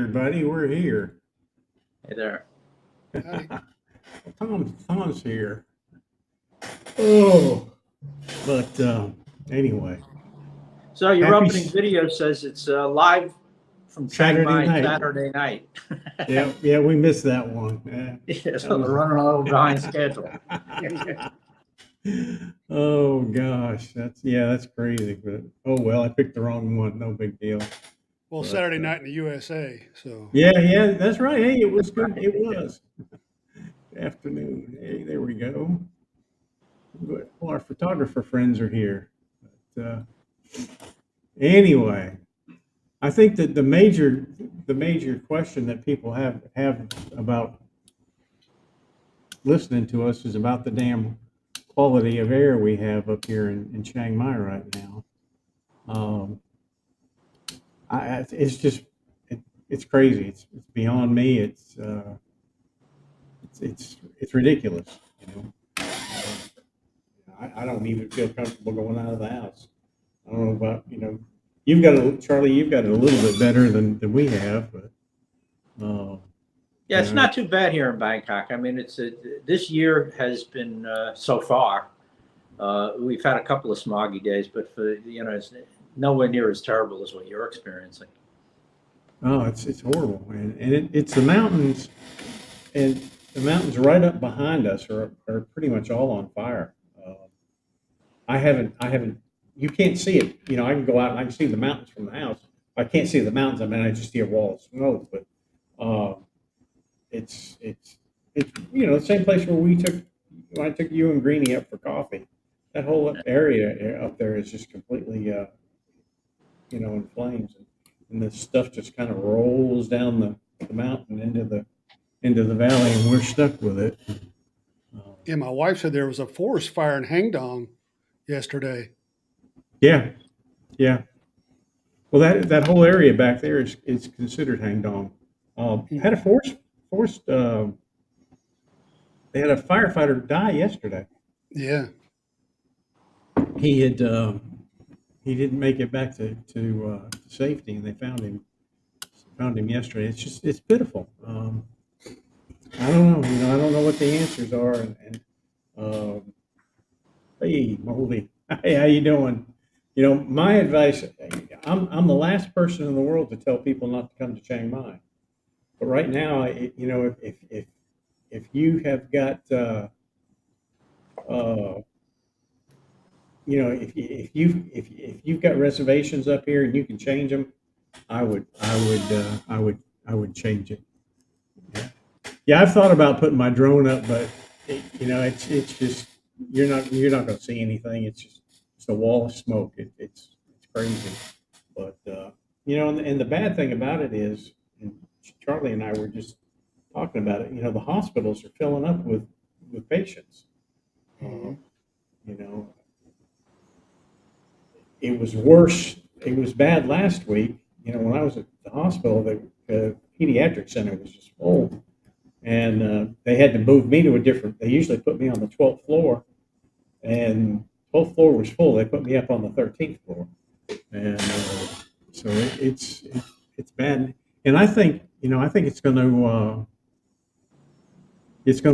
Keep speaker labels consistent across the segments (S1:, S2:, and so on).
S1: everybody. We're here.
S2: Hey there.
S1: Tom's here. Oh, but anyway.
S2: So your
S1: Happy
S2: opening video says it's live from Chiang
S1: Saturday
S2: Mai
S1: night.
S2: Saturday night.
S1: Yeah, we missed that one.
S2: Yeah, so we're running a little behind schedule.
S1: Oh gosh, that's crazy. But oh well, I picked the wrong one. No big deal.
S3: Well,
S1: But,
S3: Saturday night in the USA. So
S1: yeah, that's right. Hey, it was good. It was afternoon. Hey, there we go. Well, our photographer friends are here. But, anyway, I think that the major question that people have about listening to us is about the damn quality of air we have up here in Chiang Mai right now. Um, it's just it's crazy. It's beyond me. It's ridiculous. You know, I don't even feel comfortable going out of the house. I don't know about you've got Charlie. You've got it a little bit better than we have, but
S2: Yeah, it's not too bad here in Bangkok. I mean, this year has been so far. We've had a couple of smoggy days, but it's nowhere near as terrible as what you're experiencing.
S1: Oh, it's horrible, man. And it's the mountains, and the mountains right up behind us are pretty much all on fire. I haven't. You can't see it. I can go out and I can see the mountains from the house. I can't see the mountains. I mean, I just see a wall of smoke. But it's the same place where when I took you and Greenie up for coffee. That whole area up there is just completely in flames, and the stuff just kind of rolls down the mountain into the valley, and we're stuck with it.
S3: yeah, my wife said there was a forest fire in Hangdong yesterday.
S1: Yeah. Well, that whole area back there is considered Hangdong. Had a forced. They had a firefighter die yesterday.
S3: Yeah.
S1: He he didn't make it back to safety, and they found him yesterday. It's pitiful. I don't know. I don't know what the answers are. And hey, Moldy, hey, how you doing? My advice. I'm the last person in the world to tell people not to come to Chiang Mai. But right now, if you have got if you've got reservations up here and you can change them, I would change it. Yeah, I've thought about putting my drone up, but it's just you're not going to see anything. It's just a wall of smoke. It's crazy. But and the bad thing about it is, and Charlie and I were just talking about it. The hospitals are filling up with patients. It was worse. It was bad last week. When I was at the hospital, the pediatric center was just full, and they had to move me to a different. They usually put me on the 12th floor, and 12th floor was full. They put me up on the 13th floor, and so it's bad. And I think it's going to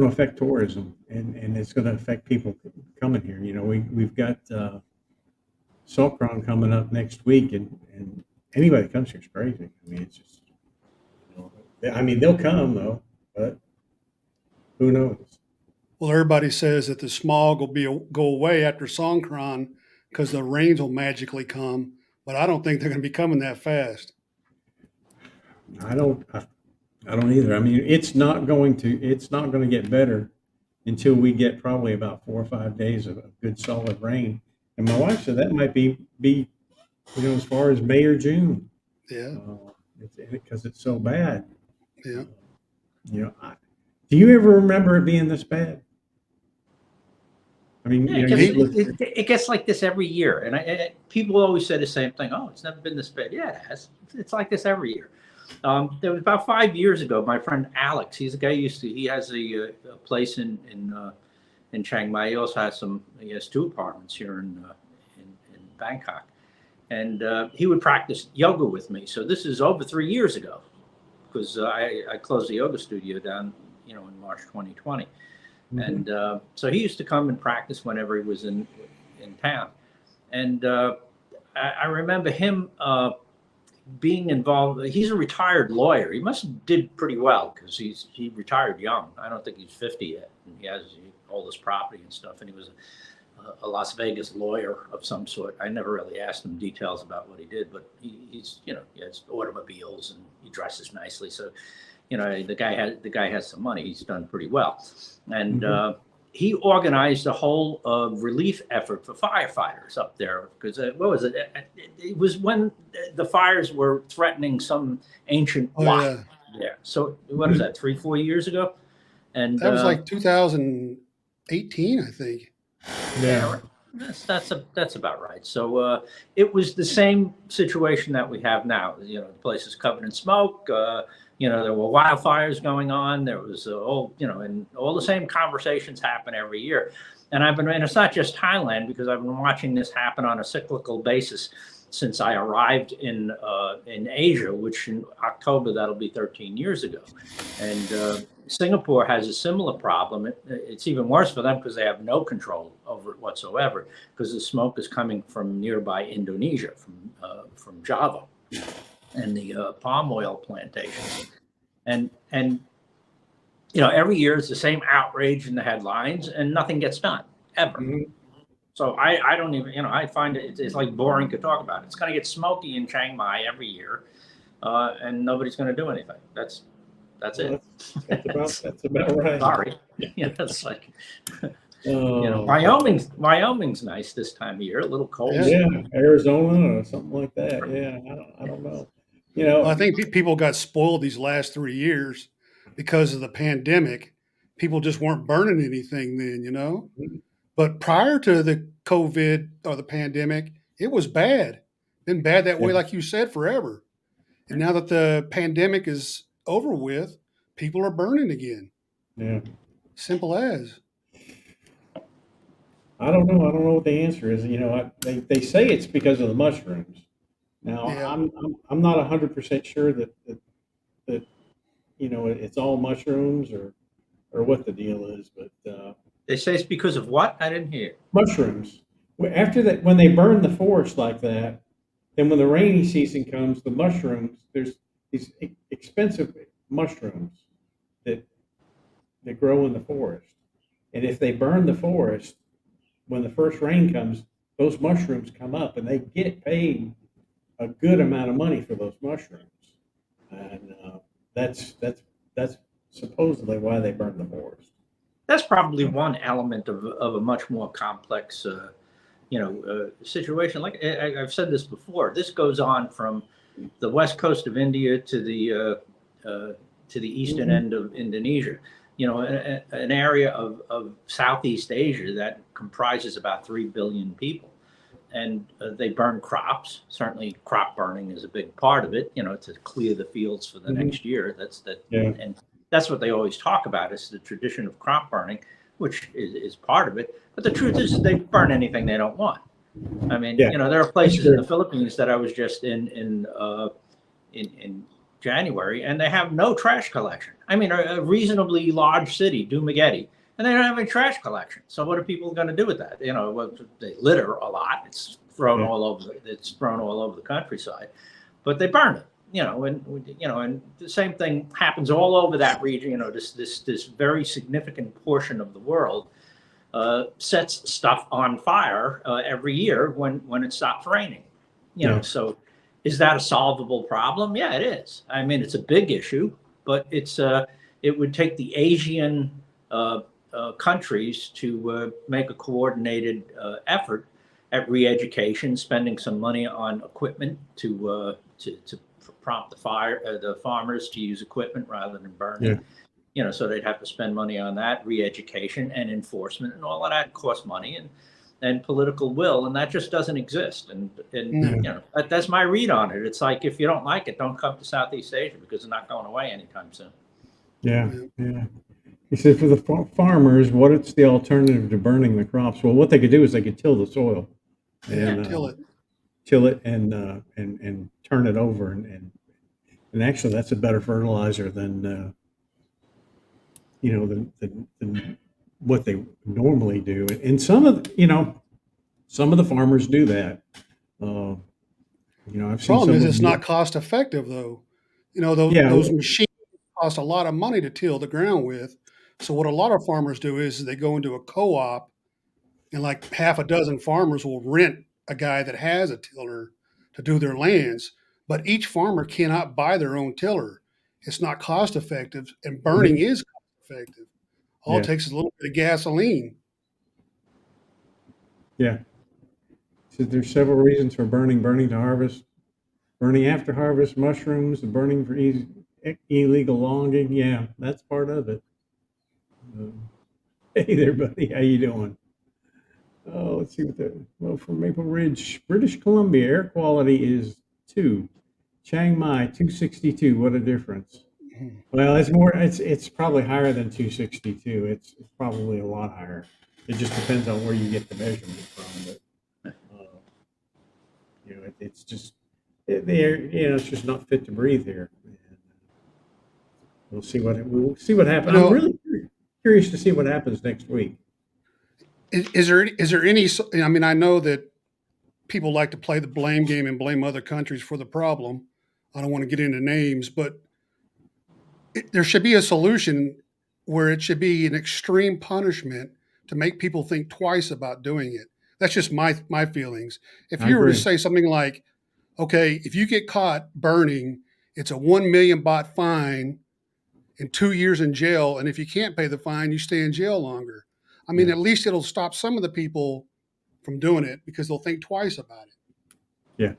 S1: affect tourism, and it's going to affect people coming here. We've got Songkran coming up next week, and anybody that comes here is crazy. I mean, it's just, they'll come though, but who knows?
S3: Well, everybody says that the smog will go away after Songkran because the rains will magically come, but I don't think they're going to be coming that fast.
S1: I don't either. I mean, it's not going to get better until we get probably about 4 or 5 days of good solid rain. And my wife said that might be as far as May or June.
S3: Yeah.
S1: Because it's so bad.
S3: Yeah.
S1: Do you ever remember it being this bad? I mean,
S2: it gets like this every year, and people always say the same thing. Oh, it's never been this bad. Yeah, it has. It's like this every year. There was about 5 years ago. My friend Alex, he's a guy he has a place in Chiang Mai. He also has 2 apartments here in Bangkok, and he would practice yoga with me. So this is over 3 years ago, because I closed the yoga studio down, in March 2020.
S1: Mhm.
S2: And so he used to come and practice whenever he was in town. And I remember him being involved. He's a retired lawyer. He must have did pretty well because he retired young. I don't think he's 50 yet. And he has all this property and stuff. And he was a Las Vegas lawyer of some sort. I never really asked him details about what he did, but he's he has automobiles and he dresses nicely. So, the guy has some money. He's done pretty well, and he organized a whole relief effort for firefighters up there because what was it? It was when the fires were threatening some ancient lot. Yeah. So what is that? 3-4 years ago, and
S3: that was like 2018, I think.
S2: Yeah, that's about right. So it was the same situation that we have now. The place is covered in smoke. There were wildfires going on. There was and all the same conversations happen every year. And it's not just Thailand, because I've been watching this happen on a cyclical basis since I arrived in Asia, which in October, that'll be 13 years ago. And Singapore has a similar problem. It's even worse for them because they have no control over it whatsoever, because the smoke is coming from nearby Indonesia, from Java, and the palm oil plantations. And every year it's the same outrage in the headlines, and nothing gets done ever.
S1: Mhm.
S2: So I don't even, I find it's like boring to talk about. It's going to get smoky in Chiang Mai every year, and nobody's going to do anything. That's it.
S1: That's about right.
S2: Sorry. It's like,
S1: Oh,
S2: Wyoming's nice this time of year, a little cold.
S1: yeah, Arizona or something like that. Yeah, I don't know.
S3: Well, I think people got spoiled these last 3 years because of the pandemic. People just weren't burning anything then. But prior to the COVID or the pandemic, it was bad. Been bad that way, like you said, forever. And now that the pandemic is over with, people are burning again.
S1: Yeah.
S3: Simple as.
S1: I don't know. I don't know what the answer is. They say it's because of the mushrooms. Now,
S3: Yeah.
S1: I'm not 100% sure that it's all mushrooms or what the deal is, but
S2: They say it's because of what? I didn't hear.
S1: mushrooms. After that, when they burn the forest like that, then when the rainy season comes, the mushrooms, there's these expensive mushrooms that grow in the forest, and if they burn the forest, when the first rain comes, those mushrooms come up, and they get paid a good amount of money for those mushrooms, and that's supposedly why they burn the forest.
S2: That's probably one element of a much more complex, situation. Like I've said this before, this goes on from the west coast of India to the eastern end of Indonesia. An area of Southeast Asia that comprises about 3 billion people. And they burn crops. Certainly, crop burning is a big part of it. To clear the fields for the next year. And that's what they always talk about, is the tradition of crop burning, which is part of it. But the truth is, they burn anything they don't want. I mean, there are places in the Philippines that I was just in January, and they have no trash collection. I mean, a reasonably large city, Dumaguete, and they don't have any trash collection. So what are people going to do with that? They litter a lot. It's thrown all over. It's thrown all over the countryside, but they burn it. And the same thing happens all over that region. This very significant portion of the world sets stuff on fire every year when it stops raining. So is that a solvable problem? Yeah, it is. I mean, it's a big issue, but it would take the Asian countries to make a coordinated effort at re-education, spending some money on equipment to prompt the farmers to use equipment rather than burning. So they'd have to spend money on that, re-education and enforcement, and all of that costs money and political will, and that just doesn't exist. And that's my read on it. It's like, if you don't like it, don't come to Southeast Asia, because it's not going away anytime soon.
S1: Yeah. He said, for the farmers, what's the alternative to burning the crops? Well, what they could do is they could till the soil and
S3: till it.
S1: till it and turn it over and And actually, that's a better fertilizer than than what they normally do. And some of the farmers do that. Uh, I've seen
S3: Problem
S1: some
S3: is,
S1: of
S3: it's
S1: them.
S3: not cost effective though.
S1: Yeah,
S3: Those machines cost a lot of money to till the ground with. So what a lot of farmers do is they go into a co-op, and like half a dozen farmers will rent a guy that has a tiller to do their lands. But each farmer cannot buy their own tiller. It's not cost effective, and burning
S1: mhm,
S3: is cost effective. All it
S1: yeah,
S3: takes is a little bit of gasoline.
S1: yeah. So there's several reasons for burning: burning to harvest, burning after harvest, mushrooms, burning for illegal logging. Yeah, that's part of it. Uh, hey there, buddy. How you doing? Oh, let's see what well, from Maple Ridge, British Columbia, air quality is 2. Chiang Mai, 262. What a difference. Well, it's probably higher than 262. It's probably a lot higher. It just depends on where you get the measurement from. But, it's just, the air, it's just not fit to breathe here. And we'll see what
S3: You
S1: happens. I'm
S3: know,
S1: really curious to see what happens next week.
S3: is there any? I mean, I know that people like to play the blame game and blame other countries for the problem. I don't want to get into names, but there should be a solution where it should be an extreme punishment to make people think twice about doing it. That's just my feelings. If
S1: I
S3: you were to
S1: agree.
S3: say something like, okay, if you get caught burning, it's a 1 million baht fine and 2 years in jail, and if you can't pay the fine, you stay in jail longer. I mean,
S1: Yeah.
S3: at least it'll stop some of the people from doing it because they'll think twice about it.
S1: Yeah.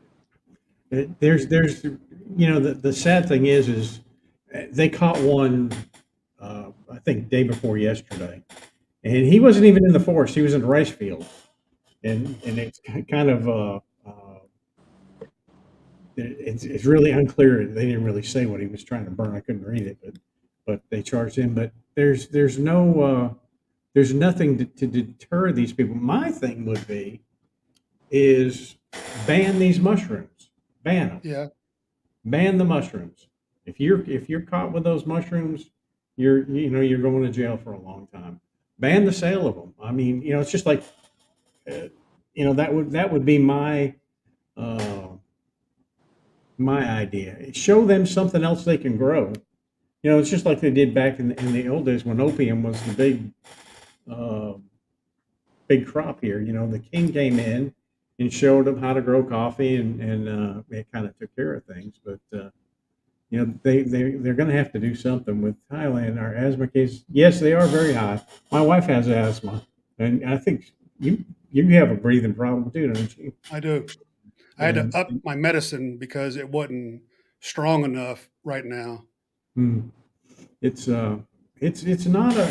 S1: There's the sad thing is they caught one I think day before yesterday, and he wasn't even in the forest. He was in the rice field, and it's kind of it's really unclear. They didn't really say what he was trying to burn. I couldn't read it, but they charged him. But there's nothing to deter these people. My thing would be is ban these mushrooms, ban them.
S3: Yeah.
S1: Ban the mushrooms. If you're caught with those mushrooms, you're going to jail for a long time. Ban the sale of them. I mean, it's just like that would be uh, my idea. Show them something else they can grow. It's just like they did back in the old days when opium was the uh, big crop here. The king came in and showed them how to grow coffee, and it kind of took care of things. But they're going to have to do something with Thailand. Our asthma cases, yes, they are very high. My wife has asthma, and I think you have a breathing problem too, don't you?
S3: I do. I had to
S1: And
S3: up my medicine because it wasn't strong enough right now.
S1: mm, it's it's not a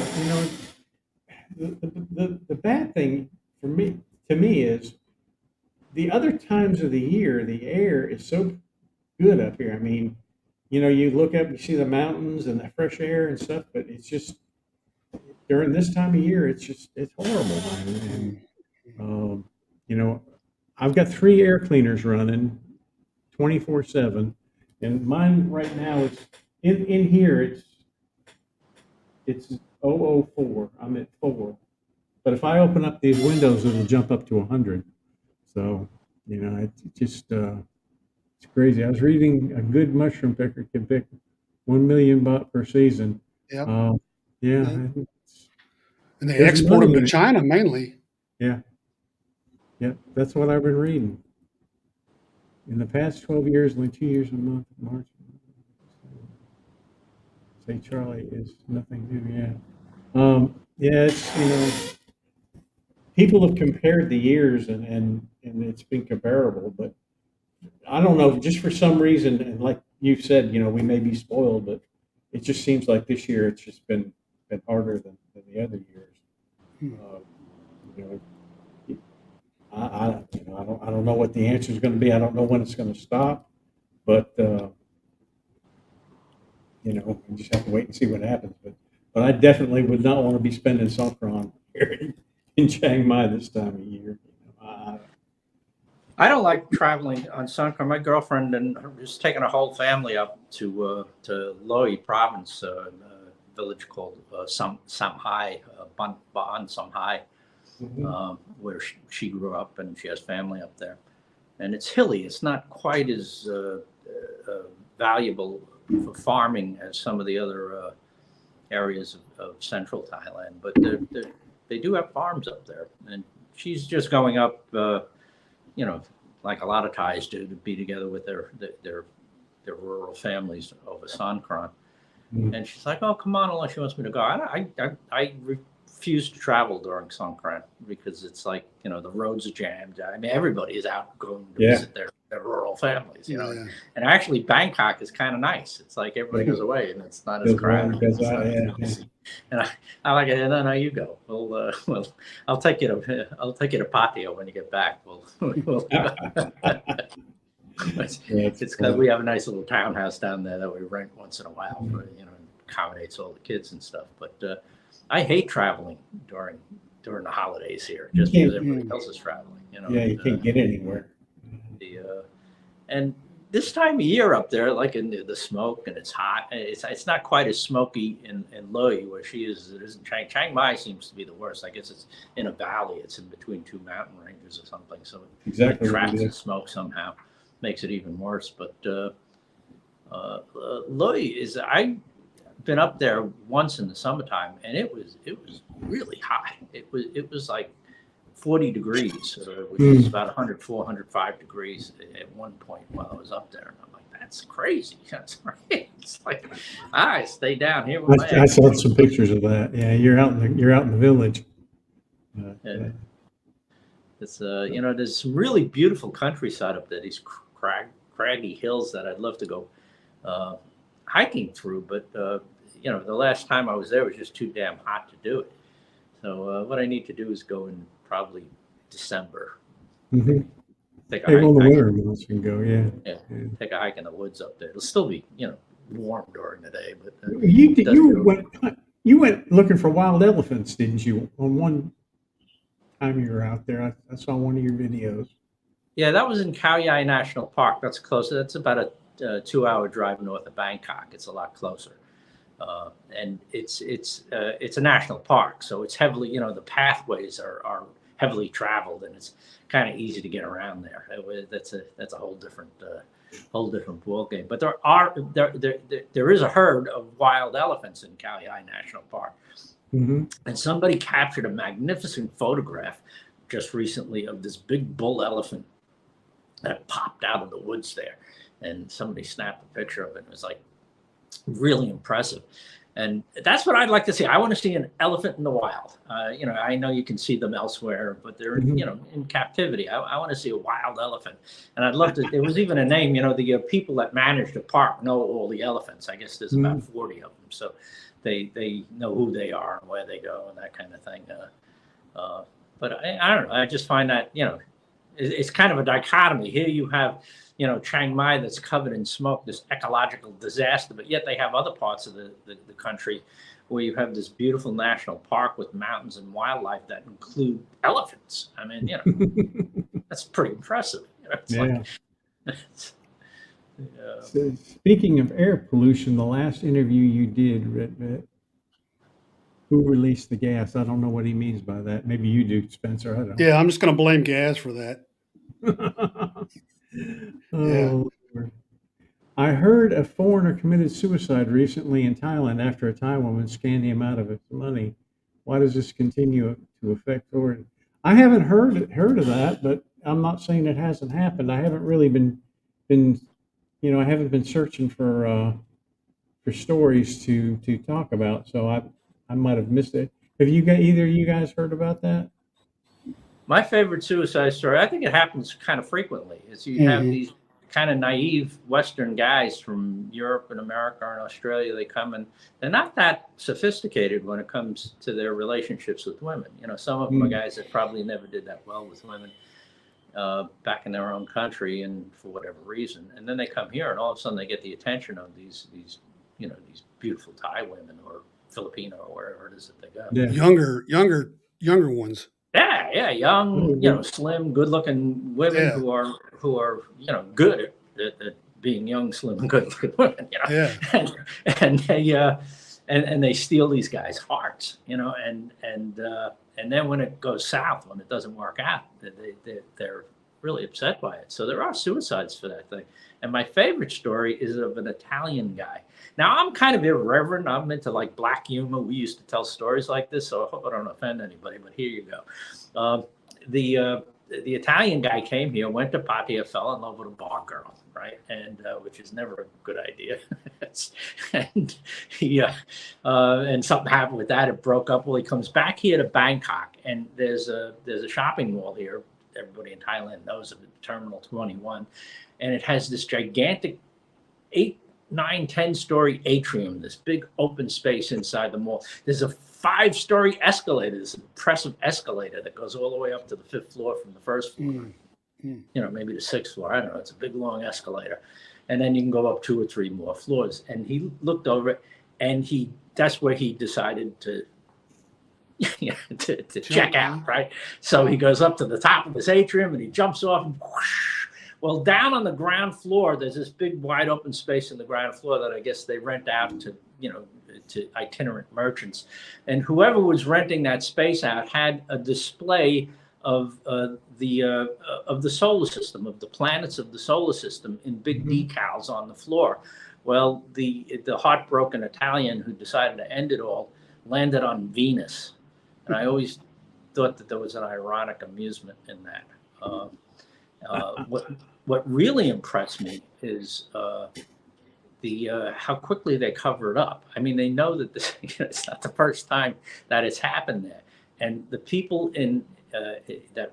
S1: the bad thing for me to me is the other times of the year the air is so good up here. I mean, you look up, you see the mountains and the fresh air and stuff, but it's just during this time of year, it's horrible, man. And um, you know, I've got 3 air cleaners running 24/7, and mine right now is in here. It's 004. I'm at 4, but if I open up these windows, it'll jump up to 100. So it's just it's crazy. I was reading a good mushroom picker can pick 1 million baht per season.
S3: Yep.
S1: Uh, yeah,
S3: Yeah. And they
S1: there's
S3: export
S1: money
S3: them to
S1: in it.
S3: China mainly.
S1: Yeah, yeah, that's what I've been reading. In the past 12 years, only 2 years a month, March. Say Charlie is nothing new. Yeah, yeah. It's people have compared the years and it's been comparable, but I don't know. Just for some reason, and like you said, we may be spoiled, but it just seems like this year it's just been harder than the other years.
S3: Hmm.
S1: Uh, you know, I don't know what the answer is going to be. I don't know when it's going to stop, but we just have to wait and see what happens. But I definitely would not want to be spending Songkran here in Chiang Mai this time of year.
S2: I don't like traveling on Songkran. My girlfriend and her is taking a whole family up to Loi province, a village called Samhai, Ban Samhai, where she grew up, and she has family up there. And it's hilly. It's not quite as valuable for farming as some of the other areas of central Thailand, but they do have farms up there. And she's just going up, like a lot of Thais do, to be together with their rural families over Songkran. And she's like, "Oh, come on," unless she wants me to go. I refuse to travel during Songkran because it's like, the roads are jammed. I mean, everybody is out going to visit their rural families,
S3: Yeah.
S2: And actually, Bangkok is kind of nice. It's like everybody goes away and it's not as crowded. And I like it. No, you go. Well, I'll take you to Patio when you get back. It's because we have a nice little townhouse down there that we rent once in a while for, accommodates all the kids and stuff. But I hate traveling during the holidays here, just because everybody else is traveling.
S1: Yeah, you can't get anywhere.
S2: And this time of year up there, like in the smoke, and it's hot. It's not quite as smoky in Loi where she is. It isn't Chiang Mai seems to be the worst. I guess it's in a valley. It's in between two mountain ranges or something. So it traps the smoke somehow, makes it even worse. But Loi is. I've been up there once in the summertime, and it was really hot. It was like 40 degrees, which is about 104, 105 degrees at one point while I was up there. And I'm like, that's crazy. That's right. It's like, I stay down here.
S1: I saw some pictures of that. Yeah, you're out in the village.
S2: It's there's some really beautiful countryside up there. These craggy hills that I'd love to go hiking through, but the last time I was there was just too damn hot to do it. So what I need to do is go in probably December. Take a hike.
S1: On the winter months you can go, yeah.
S2: Take a hike in the woods up there. It'll still be, warm during the day, but
S1: you went looking for wild elephants, didn't you? On one time you were out there, I saw one of your videos.
S2: Yeah, that was in Khao Yai National Park. That's closer. That's about a 2-hour drive north of Bangkok. It's a lot closer. And it's a national park, so it's heavily, the pathways are heavily traveled, and it's kind of easy to get around there. That's a whole different ball game. But there is a herd of wild elephants in Khao Yai National Park, and somebody captured a magnificent photograph just recently of this big bull elephant that popped out of the woods there, and somebody snapped a picture of it. And it was like really impressive. And that's what I'd like to see. I want to see an elephant in the wild. I know you can see them elsewhere, but they're, in captivity. I want to see a wild elephant. And I'd love to, there was even a name, the people that manage the park know all the elephants. I guess there's about 40 of them. So they know who they are and where they go and that kind of thing. But I don't know. I just find that, it's kind of a dichotomy. Here you have, Chiang Mai that's covered in smoke, this ecological disaster, but yet they have other parts of the country where you have this beautiful national park with mountains and wildlife that include elephants. I mean, that's pretty impressive.
S1: So speaking of air pollution, the last interview you did, who released the gas? I don't know what he means by that. Maybe you do, Spencer. I don't.
S3: Yeah, I'm just going to blame gas for that.
S1: Oh, Lord. I heard a foreigner committed suicide recently in Thailand after a Thai woman scammed him out of his money. Why does this continue to affect foreign? I haven't heard of that, but I'm not saying it hasn't happened. I haven't really been I haven't been searching for stories to talk about, so I might have missed it. Have either of you guys heard about that?
S2: My favorite suicide story, I think it happens kind of frequently, is you have these kind of naive Western guys from Europe and America and Australia. They come and they're not that sophisticated when it comes to their relationships with women. Some of them are guys that probably never did that well with women back in their own country and for whatever reason. And then they come here and all of a sudden they get the attention of these beautiful Thai women or Filipino or wherever it is that they go.
S3: Yeah. Younger ones.
S2: Yeah, yeah, young, slim, good-looking women
S3: Yeah.
S2: who are good at being young, slim, and good-looking women,
S3: Yeah.
S2: and they steal these guys' hearts, and then when it goes south, when it doesn't work out, they're really upset by it. So there are suicides for that thing. And my favorite story is of an Italian guy. Now, I'm kind of irreverent. I'm into like black humor. We used to tell stories like this, so I hope I don't offend anybody, but here you go. The Italian guy came here, went to Patia, fell in love with a bar girl, right? And which is never a good idea. and and something happened with that. It broke up. Well, he comes back here to Bangkok, and there's a shopping mall here. Everybody in Thailand knows of it, Terminal 21, and it has this gigantic 8, 9, 10-story atrium, this big open space inside the mall. There's a 5-story escalator, this impressive escalator that goes all the way up to the 5th floor from the 1st floor. Maybe the 6th floor. I don't know. It's a big, long escalator. And then you can go up 2 or 3 more floors. And he looked over it, and that's where he decided to check out, right? So he goes up to the top of this atrium, and he jumps off, and whoosh. Well, down on the ground floor, there's this big wide open space in the ground floor that I guess they rent out to itinerant merchants. And whoever was renting that space out had a display of the solar system, of the planets of the solar system in big decals on the floor. Well, the heartbroken Italian who decided to end it all landed on Venus. And I always thought that there was an ironic amusement in that. What really impressed me is how quickly they cover it up. I mean, they know that it's not the first time that it's happened there, and the people in the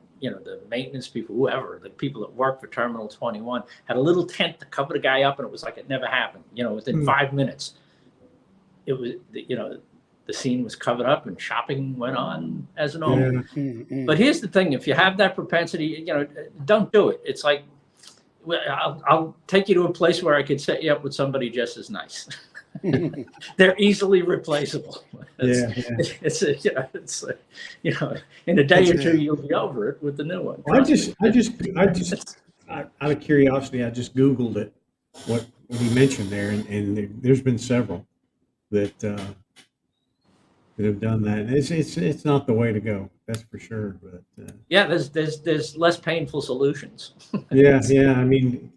S2: maintenance people, whoever, the people that work for Terminal 21 had a little tent to cover the guy up, and it was like it never happened. Within 5 minutes, it was the scene was covered up and shopping went on as normal. Yeah. But here's the thing: if you have that propensity, don't do it. It's like, I'll take you to a place where I could set you up with somebody just as nice. They're easily replaceable. It's in a day or two you'll be over it with the new one.
S1: I just out of curiosity, I just Googled it. What he mentioned there, and there's been several that have done that. It's not the way to go, that's for sure. But
S2: there's less painful solutions.
S1: yeah. I mean,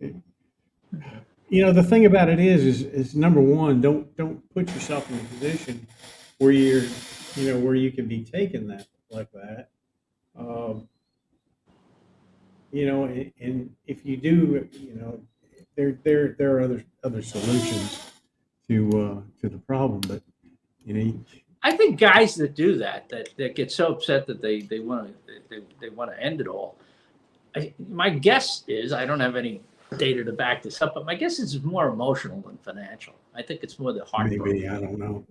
S1: the thing about it is number one, don't put yourself in a position where where you can be taken like that. And if you do, there are other solutions to the problem, but
S2: I think guys that do that get so upset that they want to end it all. My guess is, I don't have any data to back this up, but my guess is it's more emotional than financial. I think it's more the heartbreak.
S1: Maybe, I don't know.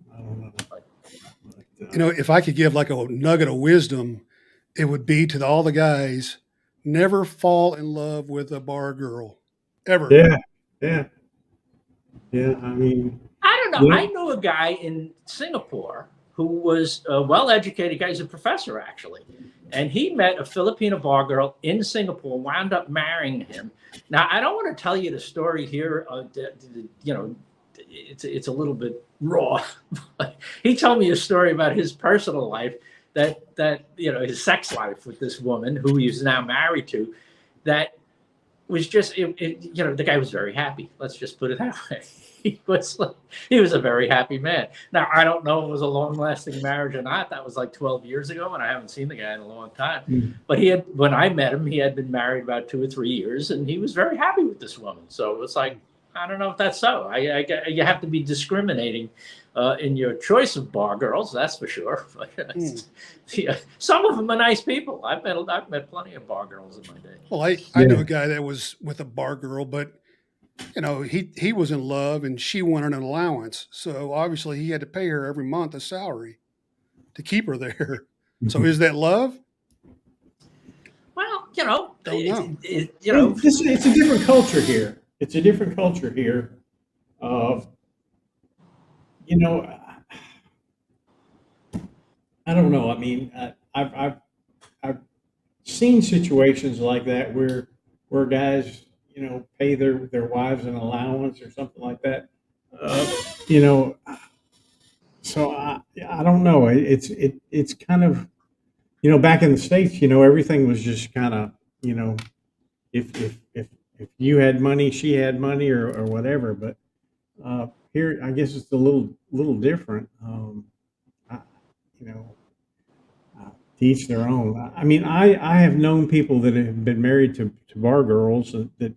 S3: If I could give like a nugget of wisdom, it would be to all the guys: never fall in love with a bar girl, ever.
S1: Yeah. I mean,
S2: I don't know. I knew a guy in Singapore who was a well-educated guy. He's a professor, actually. And he met a Filipino bar girl in Singapore, wound up marrying him. Now, I don't want to tell you the story here. It's a little bit raw. But he told me a story about his personal life, that his sex life with this woman who he is now married to, that was just, the guy was very happy. Let's just put it that way. He was a very happy man. Now, I don't know if it was a long-lasting marriage or not. That was like 12 years ago, and I haven't seen the guy in a long time. But when I met him, he had been married about 2 or 3 years, and he was very happy with this woman. So it's like, I don't know if that's so. You have to be discriminating in your choice of bar girls, that's for sure. Some of them are nice people. I've met plenty of bar girls in my day.
S3: Well, I know a guy that was with a bar girl, but he was in love and she wanted an allowance. So obviously he had to pay her every month a salary to keep her there. So is that love?
S2: Well,
S3: don't know.
S1: It's a different culture here. It's a different culture here. I don't know. I mean, I've seen situations like that where guys, pay their wives an allowance or something like that. You know, so I don't know. It's kind of, back in the States, everything was just kind of, you know, if you had money, she had money, or whatever. But here, I guess it's a little different. I, you know, to each their own. I mean, I have known people that have been married to bar girls that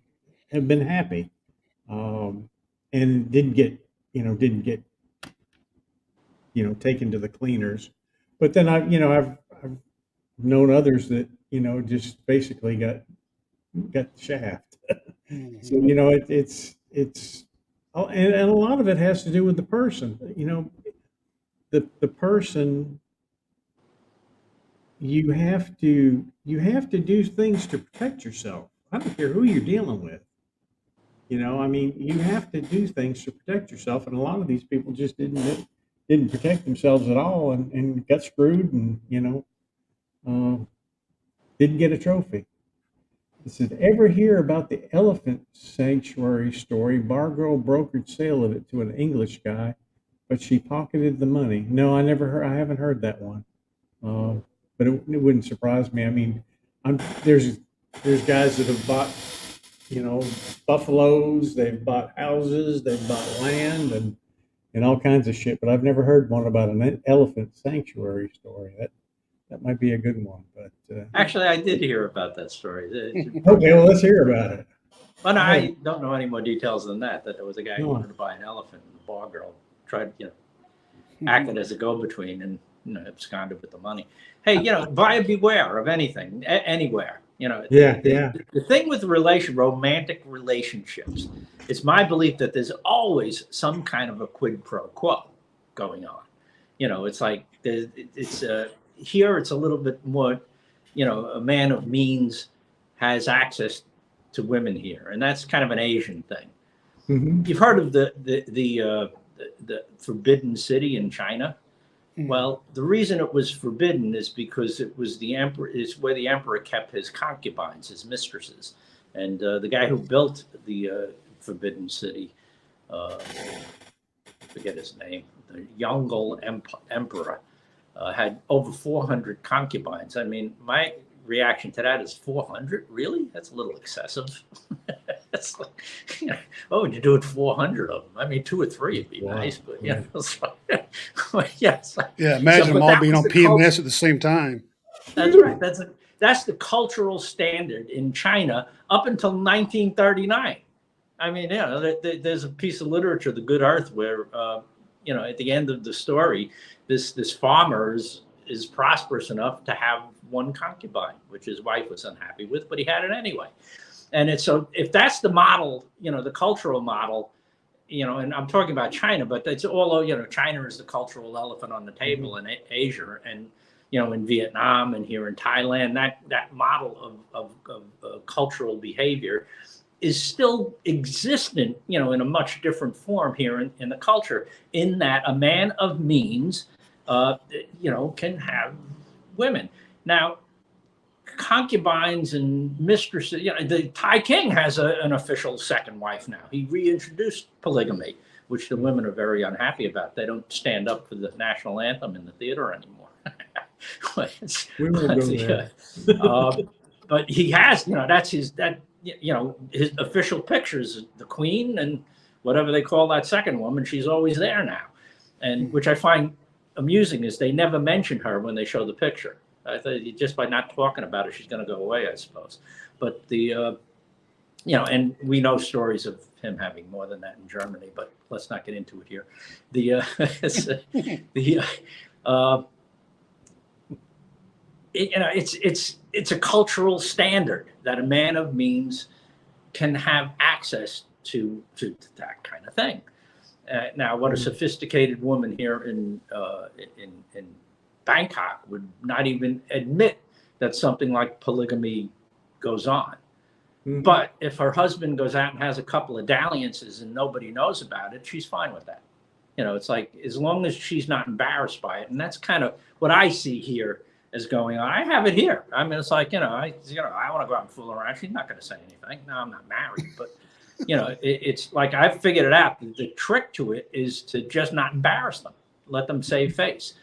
S1: have been happy, um, and didn't get taken to the cleaners. But then I've known others that just basically got the shaft. So
S3: Mhm.
S1: it's and a lot of it has to do with the person. The person, you have to do things to protect yourself. I don't care who you're dealing with. I mean, you have to do things to protect yourself, and a lot of these people just didn't protect themselves at all, and got screwed, and uh, didn't get a trophy. It said, ever hear about the elephant sanctuary story? Bar girl brokered sale of it to an English guy, but she pocketed the money. No, I haven't heard that one. Uh, but it wouldn't surprise me. I mean, I'm there's guys that have bought, you know, buffaloes, they've bought houses, they've bought land, and all kinds of shit. But I've never heard one about an elephant sanctuary story. That might be a good one. But
S2: Actually, I did hear about that story.
S1: okay, well, let's hear about it.
S2: But
S1: I have
S2: I don't know any more details than that. That there was a guy who
S1: no.
S2: wanted to buy an elephant, and the bar girl tried, acted as a go-between, and absconded with the money. Hey, buyer beware of anything, anywhere.
S1: Yeah, yeah.
S2: The thing with romantic relationships, it's my belief that there's always some kind of a quid pro quo going on. It's like it's here. It's a little bit more. A man of means has access to women here, and that's kind of an Asian thing.
S1: Hmm.
S2: You've heard of the Forbidden City in China.
S3: Mhm.
S2: Well, the reason it was forbidden is because it was the emperor is where the emperor kept his concubines, his mistresses, and the guy who built the Forbidden City, uh, forget his name, the Yongle emperor, had over 400 concubines. I mean, my reaction to that is 400. Really? That's a little excessive. That's like, what would you do with 400 of them? I mean, two or three would be
S1: Wow.
S2: nice, but
S1: Yeah.
S2: yes.
S3: Yeah, imagine them
S2: But
S3: all
S2: that
S3: being
S2: was
S3: on
S2: the culture.
S3: PMS at the same time.
S2: That's right. That's the cultural standard in China up until 1939. I mean, there's a piece of literature, The Good Earth, where at the end of the story, this farmer is prosperous enough to have one concubine, which his wife was unhappy with, but he had it anyway. And it's so if that's the model, the cultural model, and I'm talking about China, but it's all, China is the cultural elephant on the
S1: Mhm.
S2: table in Asia, and in Vietnam and here in Thailand, that model of cultural behavior is still existent, in a much different form here in the culture, in that a man of means, can have women. Now, concubines and mistresses, the Thai king has an official second wife now. He reintroduced polygamy, which the women are very unhappy about. They don't stand up for the national anthem in the theater anymore.
S1: We won't go there.
S2: But he has, that's his official pictures, the queen and whatever they call that second woman, she's always there now. And which I find amusing is they never mention her when they show the picture. I thought just by not talking about her, she's going to go away, I suppose. But and we know stories of him having more than that in Germany, but let's not get into it here. The it's a cultural standard that a man of means can have access to that kind of thing. Now, what a sophisticated woman here in Bangkok would not even admit that something like polygamy goes on.
S1: Mhm.
S2: But if her husband goes out and has a couple of dalliances and nobody knows about it, she's fine with that. It's like as long as she's not embarrassed by it, and that's kind of what I see here is going on. I have it here. I mean, it's like, I want to go out and fool around. She's not going to say anything. No, I'm not married, but it's like I've figured it out. The trick to it is to just not embarrass them. Let them save face.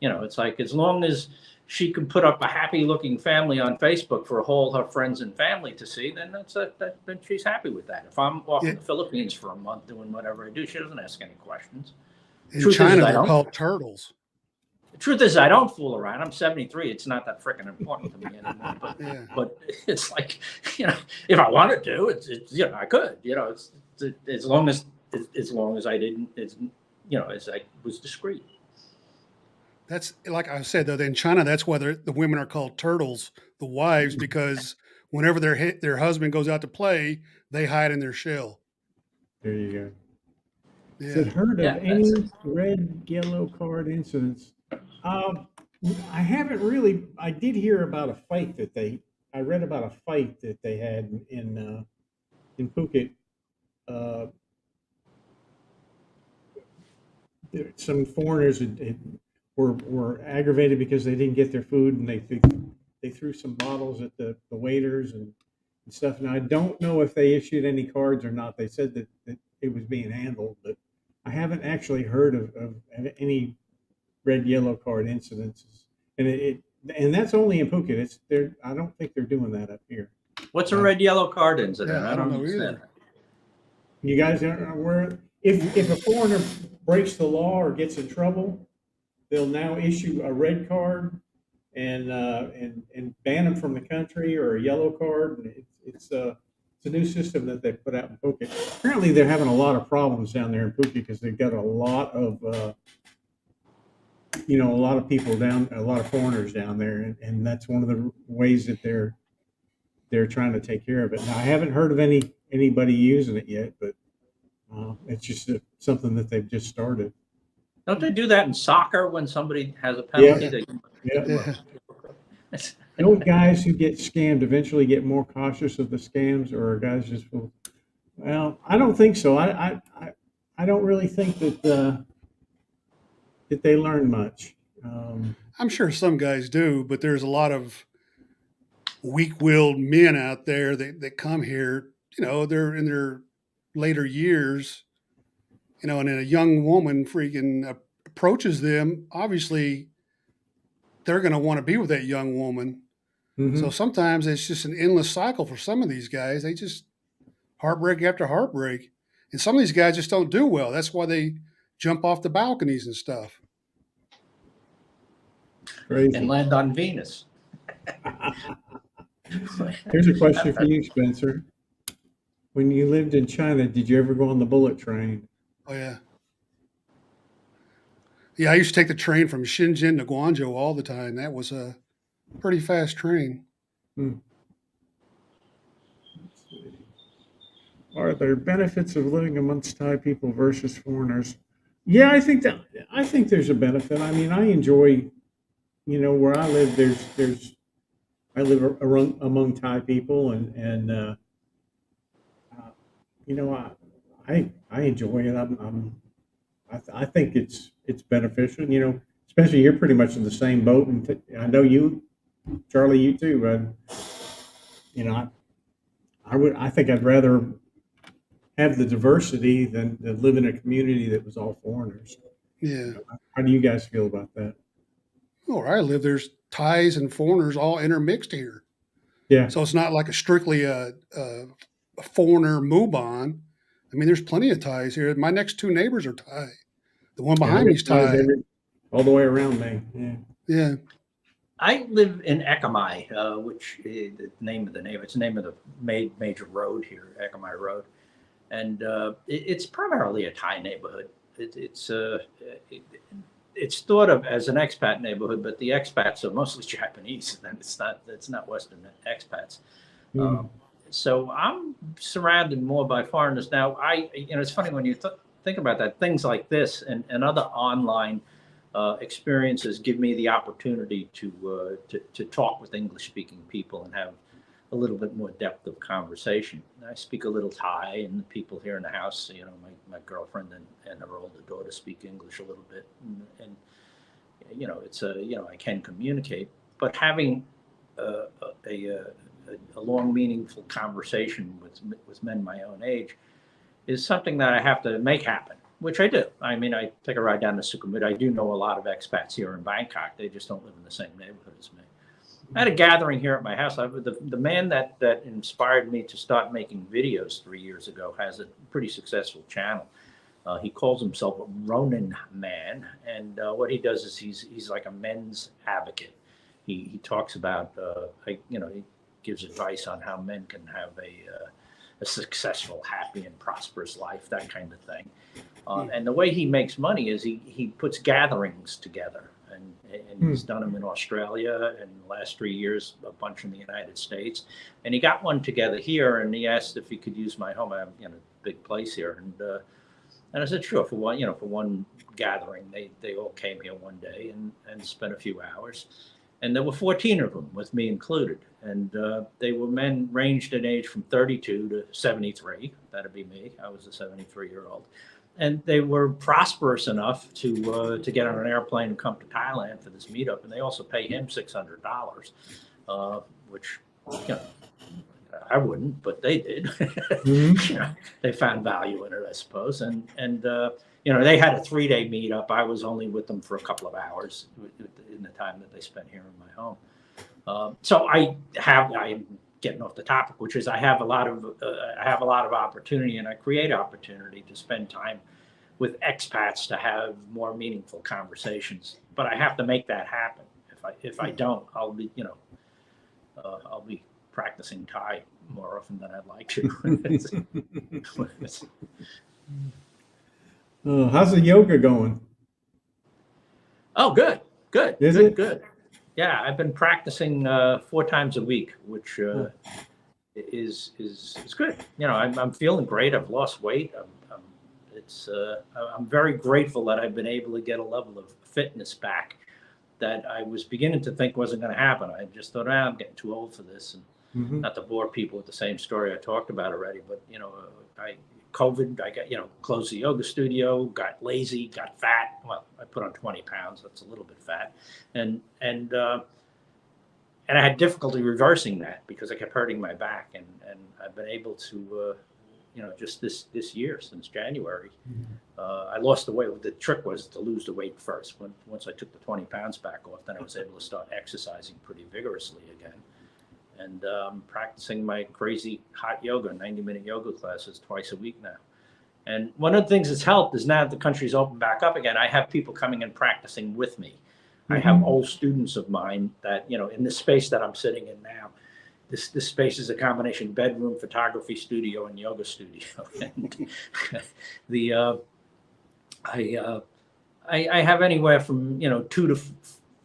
S2: It's like as long as she can put up a happy-looking family on Facebook for all her friends and family to see, then then she's happy with that. If I'm off in the Philippines for a month doing whatever I do, she doesn't ask any questions.
S3: In China, they're called turtles.
S2: The truth is, I don't fool around. I'm 73. It's not that freaking important to me anymore. But it's like, if I wanted to, it's I could. It's as long as I didn't, as I was discreet.
S3: That's like I said, though, in China, that's why the women are called turtles, the wives, because whenever their husband goes out to play, they hide in their shell.
S1: There you go.
S3: Yeah.
S1: Has it heard of any red, yellow card incidents? I haven't really. I did hear about a fight I read about a fight that they had in Phuket. Some foreigners were aggravated because they didn't get their food, and they threw some bottles at the waiters and stuff. And I don't know if they issued any cards or not. They said that it was being handled, but I haven't actually heard of any red, yellow card incidences. And that's only in Phuket. I don't think they're doing that up here.
S2: What's a red, yellow card incident?
S3: Yeah, I don't know either.
S1: You guys are aware? If a foreigner breaks the law or gets in trouble, they'll now issue a red card and ban them from the country, or a yellow card. And it's a new system that they put out in Phuket. Apparently, they're having a lot of problems down there in Phuket because they've got a lot of a lot of people a lot of foreigners down there, and that's one of the ways that they're trying to take care of it. Now, I haven't heard of anybody using it yet, but it's just something that they've just started.
S2: Don't they do that in soccer when somebody has a penalty?
S1: Yeah. Guys who get scammed eventually get more cautious of the scams, or guys just well, I don't think so. I don't really think that they learn much.
S3: I'm sure some guys do, but there's a lot of weak-willed men out there that come here. They're in their later years, and then a young woman freaking approaches them. Obviously, they're going to want to be with that young woman. Mm-hmm. So sometimes it's just an endless cycle for some of these guys. They just heartbreak after heartbreak. And some of these guys just don't do well. That's why they jump off the balconies and stuff.
S1: Crazy.
S2: And land on Venus.
S1: Here's a question for you, Spencer. When you lived in China, did you ever go on the bullet train?
S3: Oh, yeah. Yeah, I used to take the train from Shenzhen to Guangzhou all the time. That was a pretty fast train.
S1: Are there benefits of living amongst Thai people versus foreigners? Yeah, I think there's a benefit. I mean, I enjoy, where I live. I live among Thai people, and I enjoy it. I think it's beneficial. Especially you're pretty much in the same boat, and I know you, Charlie, you too. I think I'd rather have the diversity than live in a community that was all foreigners.
S3: Yeah.
S1: How do you guys feel about that?
S3: Well, where I live, there's Thais and foreigners all intermixed here.
S1: Yeah.
S3: So it's not like strictly a foreigner move-on. I mean, there's plenty of Thais here. My next two neighbors are Thai. The one behind me is Thai.
S1: All the way around me. Yeah.
S3: Yeah.
S2: I live in Chiangmai, which is the name of the neighborhood. It's the name of the major road here, Chiangmai Road. And it's primarily a Thai neighborhood. It's thought of as an expat neighborhood, but the expats are mostly Japanese. And it's not Western expats. So I'm surrounded more by foreigners now. It's funny when you think about that. Things like this and other online experiences give me the opportunity to talk with English-speaking people and have a little bit more depth of conversation. I speak a little Thai, and the people here in the house, my girlfriend and her older daughter speak English a little bit, and it's I can communicate. but having a long, meaningful conversation with men my own age is something that I have to make happen, which I do. I mean, I take a ride down to Sukhumvit. I do know a lot of expats here in Bangkok. They just don't live in the same neighborhood as me. I had a gathering here at my house. The man that inspired me to start making videos 3 years ago has a pretty successful channel. He calls himself a Ronin Man, and what he does is he's like a men's advocate. He talks about he gives advice on how men can have a successful, happy, and prosperous life, that kind of thing. And the way he makes money is he puts gatherings together, and he's done them in Australia, and the last 3 years, a bunch in the United States. And he got one together here, and he asked if he could use my home. I have a big place here, and I said, sure, for one gathering. They all came here one day and spent a few hours. And there were 14 of them, with me included. And they were men ranged in age from 32 to 73. That'd be me. I was a 73-year-old. And they were prosperous enough to get on an airplane and come to Thailand for this meetup. And they also pay him $600, which, I wouldn't, but they did.
S1: Mm-hmm.
S2: They found value in it, I suppose. And they had a 3-day meetup. I was only with them for a couple of hours in the time that they spent here in my home. So I'm getting off the topic, which is I have a lot of opportunity, and I create opportunity to spend time with expats to have more meaningful conversations. But I have to make that happen. If I don't, I'll be practicing Thai more often than I'd like to.
S1: How's the yoga going?
S2: Oh, good.
S1: Is it?
S2: Good. Yeah, I've been practicing 4 times a week, which is good. I'm feeling great. I've lost weight. I'm very grateful that I've been able to get a level of fitness back that I was beginning to think wasn't going to happen. I just thought, I'm getting too old for this, and not to bore people with the same story I talked about already. But COVID, I got closed the yoga studio, got lazy, got fat. Well, I put on 20 pounds. That's a little bit fat, and I had difficulty reversing that because I kept hurting my back, and I've been able to, just this year, since January, I lost the weight. The trick was to lose the weight first. Once I took the 20 pounds back off, then I was able to start exercising pretty vigorously again, and practicing my crazy hot yoga, 90-minute yoga classes twice a week now. And one of the things that's helped is now that the country's opened back up again, I have people coming and practicing with me. I have old students of mine that, in this space that I'm sitting in now, this space is a combination bedroom, photography studio, and yoga studio. And I have anywhere from 2 to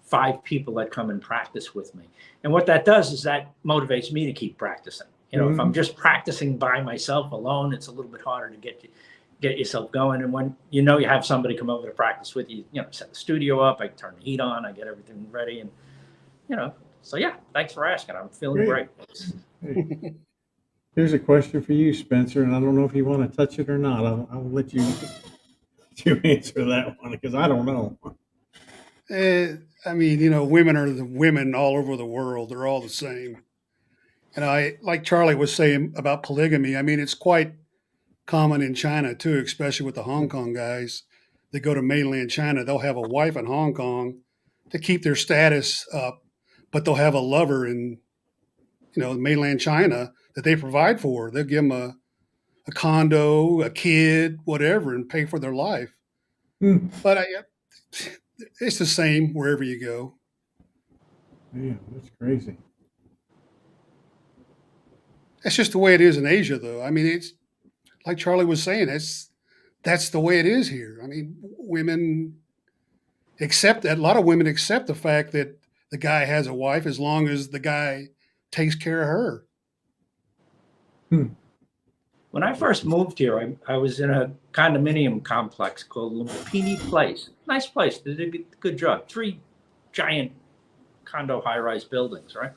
S2: 5 people that come and practice with me. And what that does is that motivates me to keep practicing. If I'm just practicing by myself alone, it's a little bit harder to get yourself going. And when you have somebody come over to practice with you, set the studio up, I turn the heat on, I get everything ready, and so yeah, thanks for asking. I'm feeling great.
S1: Hey. Here's a question for you, Spencer, and I don't know if you want to touch it or not. I'll let you answer that one because I don't know.
S3: Women are the women all over the world. They're all the same. And like Charlie was saying about polygamy, it's quite common in China too, especially with the Hong Kong guys. They go to mainland China, they'll have a wife in Hong Kong to keep their status up, but they'll have a lover in, mainland China that they provide for. They'll give them a condo, a kid, whatever, and pay for their life. But it's the same wherever you go.
S1: Man, that's crazy.
S3: That's just the way it is in Asia, though. It's like Charlie was saying. That's the way it is here. Women accept that. A lot of women accept the fact that the guy has a wife as long as the guy takes care of her.
S2: When I first moved here, I was in a condominium complex called Lumpini Place. Nice place. They did a good job. 3 giant condo high-rise buildings, right?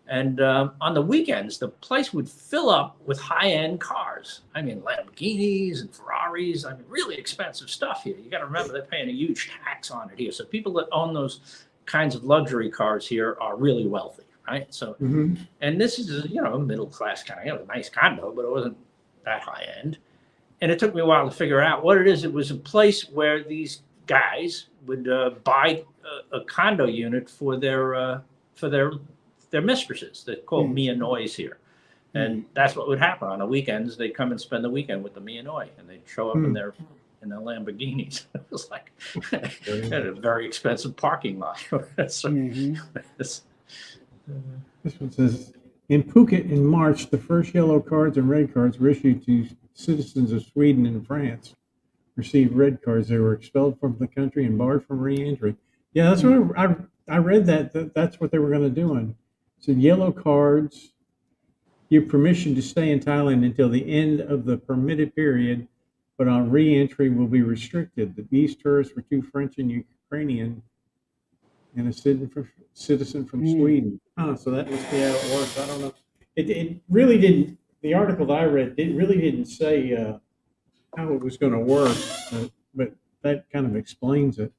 S2: And on the weekends, the place would fill up with high-end cars. Lamborghinis and Ferraris. Really expensive stuff here. You got to remember they're paying a huge tax on it here. So people that own those kinds of luxury cars here are really wealthy, right? So,
S1: Mhm.
S2: and this is, a middle class kind of, a nice condo, but it wasn't that high end. And it took me a while to figure out what it is. It was a place where these guys would buy a condo unit for their mistresses. They're called Mia Nois here. And that's what would happen on the weekends. They'd come and spend the weekend with the Mia Noi, and they'd show up in their Lamborghinis. It was like a very expensive parking lot. So,
S1: This one says, in Phuket in March, the first yellow cards and red cards were issued to citizens of Sweden and France. Received red cards. They were expelled from the country and barred from re-entry. Yeah, that's what I read that's what they were going to do. And so yellow cards give permission to stay in Thailand until the end of the permitted period, but on re-entry will be restricted. These tourists were two French and Ukrainian and a citizen from Sweden. So that must be how it works. I don't know. It really didn't. The article that I read really didn't say how it was going to work, but that kind of explains it.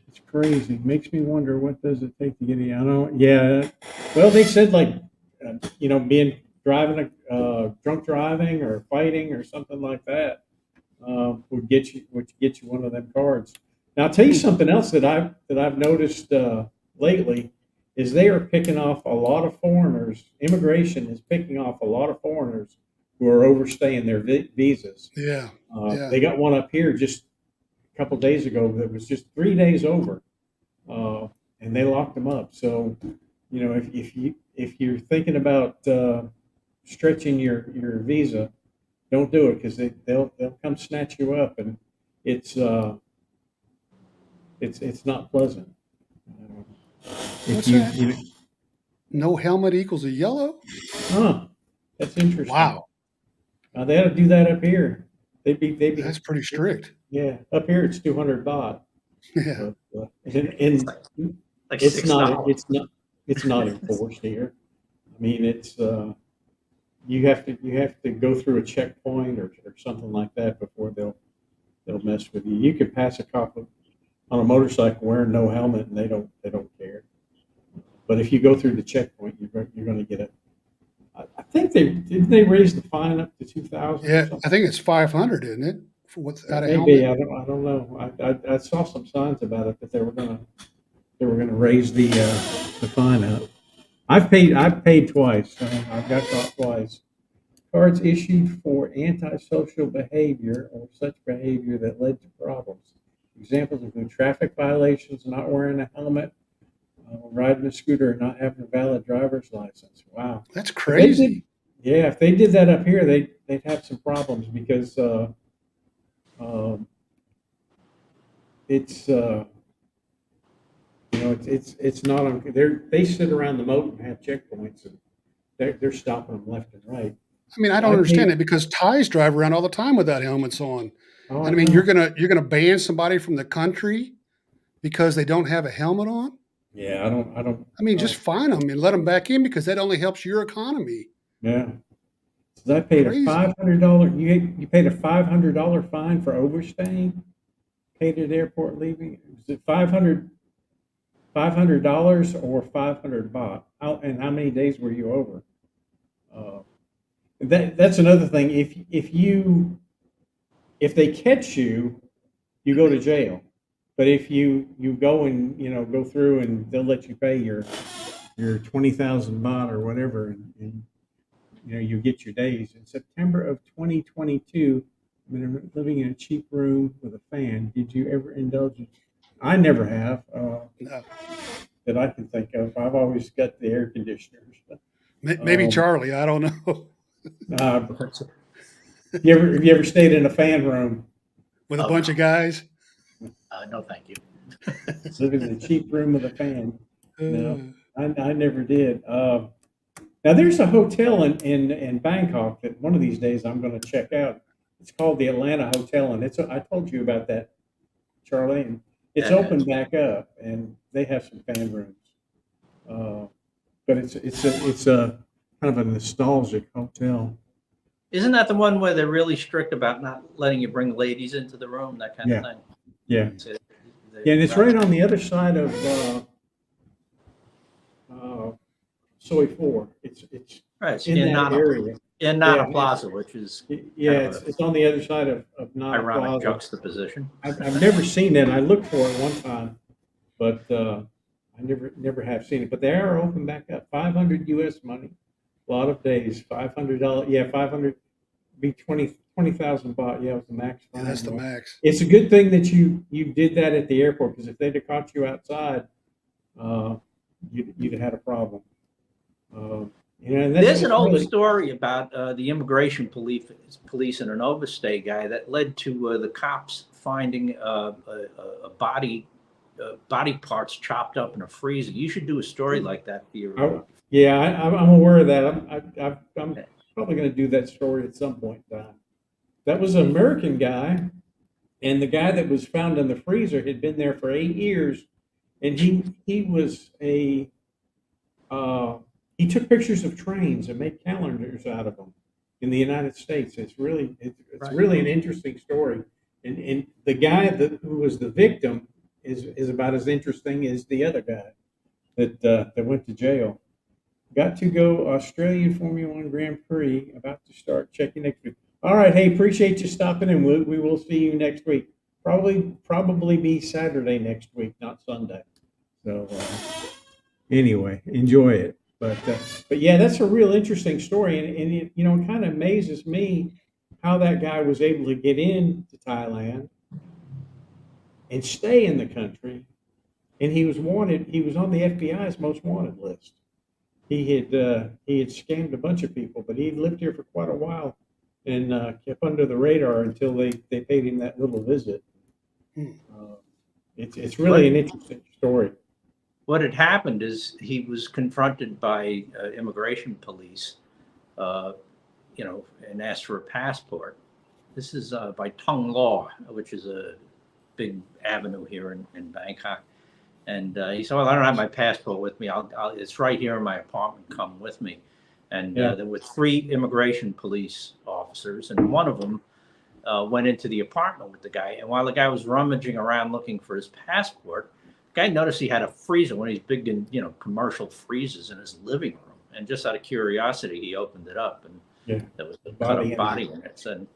S1: It's crazy. It makes me wonder, what does it take to get it? I don't. Yeah. Well, they said being drunk driving or fighting or something like that would get you one of them cards. Now, I'll tell you something else that I've noticed lately is they are picking off a lot of foreigners. Immigration is picking off a lot of foreigners who are overstaying their visas.
S3: Yeah.
S1: They got one up here just a couple days ago that was just 3 days over, and they locked them up. So, if you're thinking about stretching your visa, don't do it, because they'll come snatch you up, and it's not pleasant.
S3: What's that? No helmet equals a yellow?
S1: That's interesting.
S3: Wow.
S1: They ought to do that up here. They'd be.
S3: That's pretty strict.
S1: Yeah, up here it's 200 baht.
S3: Yeah.
S2: like
S1: it's not.
S2: $6.
S1: It's not enforced here. I mean, it's you have to go through a checkpoint or something like that before they'll mess with you. You could pass a cop on a motorcycle wearing no helmet, and they don't care. But if you go through the checkpoint, you're going to get it. I think they raise the fine up to 2,000.
S3: Yeah, I think it's 500, isn't it? For without a
S1: Maybe
S3: helmet.
S1: I don't know. I saw some signs about it that they were going to raise the fine up. I've paid twice. I've got caught twice. Cards issued for antisocial behavior or such behavior that led to problems. Examples include traffic violations, not wearing a helmet, riding a scooter, and not having a valid driver's license. Wow,
S3: That's crazy.
S1: if they did that up here, they'd have some problems, because it's it's not on. They sit around the moat and have checkpoints, and they're stopping them left and right.
S3: I mean, I don't understand it, because Thais drive around all the time without helmets on. And I mean, you're gonna ban somebody from the country because they don't have a helmet on?
S1: Yeah, I don't.
S3: I mean, just fine them and let them back in, because that only helps your economy.
S1: Yeah. So I paid
S3: Crazy.
S1: a $500. You paid a $500 fine for overstaying. Paid at airport leaving. Was it $500 or 500 baht? And how many days were you over? That's another thing. If they catch you, you go to jail. But if you go and go through, and they'll let you pay your 20,000 baht or whatever, and you get your days. In September of 2022, living in a cheap room with a fan. Did you ever indulge in? I never have.
S3: No.
S1: That I can think of. I've always got the air conditioners.
S3: Maybe Charlie, I don't know.
S1: Have you ever stayed in a fan room?
S3: With a bunch of guys?
S2: No, thank you.
S1: Living in a cheap room with a fan. No, I never did. Now there's a hotel in Bangkok that one of these days I'm going to check out. It's called the Atlanta Hotel, and I told you about that, Charlie, and it's opened back up, and they have some fan rooms. But it's a kind of a nostalgic hotel.
S2: Isn't that the one where they're really strict about not letting you bring ladies into the room, that kind of thing?
S1: Yeah. Yeah, and it's right on the other side of Soi 4. It's
S2: Right, it's
S1: in that area.
S2: in
S1: Yeah,
S2: Nana Plaza, which is
S1: yeah,
S2: kind of
S1: it's on the other side of
S2: a
S1: Nana
S2: ironic
S1: Plaza.
S2: juxtaposition.
S1: I've never seen that. I looked for it one time, but I never have seen it. But they are open back up. 500 U.S. money. A lot of days. $500. Yeah, 500 be 20,000 baht. Yeah, it was the max
S3: Yeah,
S1: fine.
S3: that's the max.
S1: It's a good thing that you did that at the airport, because if they'd have caught you outside, uh, you'd have had a problem. And
S2: There's an old
S1: really,
S2: story about the immigration police and an overstay guy that led to the cops finding a body parts chopped up in a freezer. You should do a story like that for your.
S1: yeah, I'm aware of that. I'm probably going to do that story at some point in time. That was an American guy, and the guy that was found in the freezer had been there for 8 years, and he was a he took pictures of trains and made calendars out of them in the United States. It's really
S2: Right.
S1: really an interesting story, and the guy who was the victim is about as interesting as the other guy that went to jail. Got to go Australian Formula One Grand Prix, about to start. Checking next week. All right, hey, appreciate you stopping in. We will see you next week. Probably be Saturday next week, not Sunday. So anyway, enjoy it. But yeah, that's a real interesting story, and it, it kind of amazes me how that guy was able to get into Thailand and stay in the country, and he was wanted. He was on the FBI's most wanted list. He had scammed a bunch of people, but he lived here for quite a while and kept under the radar until they paid him that little visit. It's really an interesting story.
S2: What had happened is he was confronted by immigration police, and asked for a passport. This is by Tung Law, which is a big avenue here in Bangkok. And he said, "Well, I don't have my passport with me. It's right here in my apartment. Come with me." And there were 3 immigration police officers, and one of them went into the apartment with the guy. And while the guy was rummaging around looking for his passport, the guy noticed he had a freezer, one of these big, commercial freezers in his living room. And just out of curiosity, he opened it up, and there was a cut up body in it. And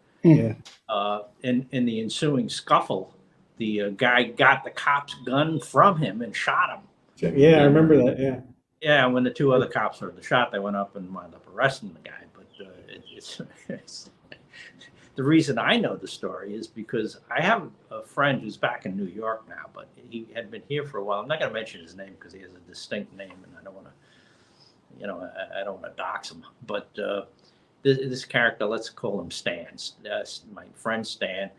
S2: in the ensuing scuffle, the guy got the cop's gun from him and shot him.
S1: Yeah, I remember that. Yeah.
S2: Yeah, when the 2 other cops heard the shot, they went up and wound up arresting the guy. But it's the reason I know the story is because I have a friend who's back in New York now, but he had been here for a while. I'm not going to mention his name because he has a distinct name, and I don't want to, I don't want to dox him. But this character, let's call him Stan. My friend Stan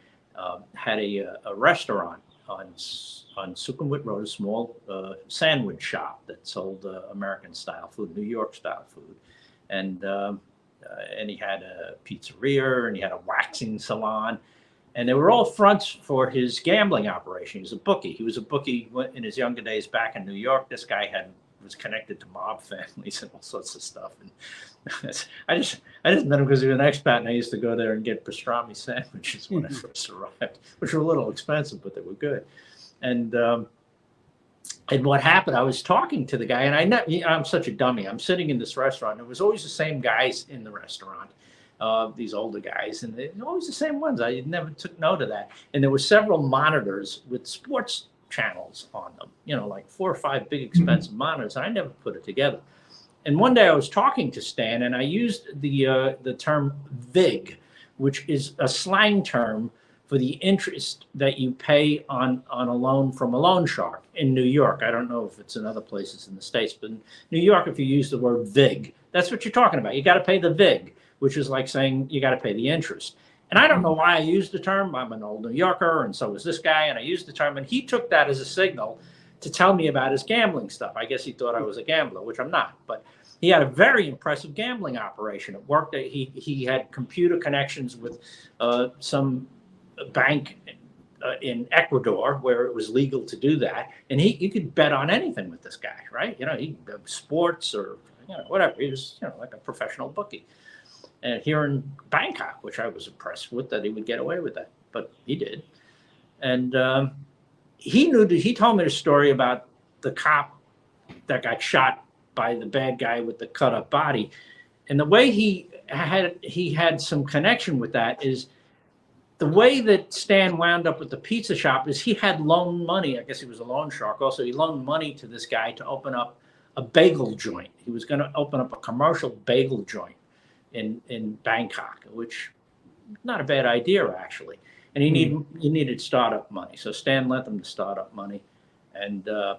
S2: had a restaurant on Sukhumvit Road, a small sandwich shop that sold American style food, New York style food, and he had a pizzeria, and he had a waxing salon, and they were all fronts for his gambling operation. He was a bookie. He was a bookie in his younger days back in New York. This guy was connected to mob families and all sorts of stuff. And I just met him because he was an expat, and I used to go there and get pastrami sandwiches when I first arrived, which were a little expensive, but they were good. And what happened, I was talking to the guy, and I'm such a dummy. I'm sitting in this restaurant, and it was always the same guys in the restaurant, these older guys, and they're always the same ones. I never took note of that. And there were several monitors with sports channels on them, like 4 or 5 big expensive monitors, and I never put it together. And one day I was talking to Stan, and I used the term VIG, which is a slang term for the interest that you pay on a loan from a loan shark in New York. I don't know if it's in other places in the States, but in New York, if you use the word VIG, that's what you're talking about. You got to pay the VIG, which is like saying you got to pay the interest. And I don't know why I used the term. I'm an old New Yorker, and so was this guy, and I used the term, and he took that as a signal to tell me about his gambling stuff. I guess he thought I was a gambler, which I'm not, but he had a very impressive gambling operation. It worked. He had computer connections with some bank in Ecuador where it was legal to do that, and you could bet on anything with this guy, right? He sports or whatever. He was like a professional bookie. And here in Bangkok, which I was impressed with, that he would get away with that, but he did. And he told me the story about the cop that got shot by the bad guy with the cut up body. And the way he had some connection with that is the way that Stan wound up with the pizza shop is he had loaned money. I guess he was a loan shark. Also, he loaned money to this guy to open up a bagel joint. He was going to open up a commercial bagel joint in Bangkok, which not a bad idea actually. And he needed startup money, so Stan lent him the startup money, and the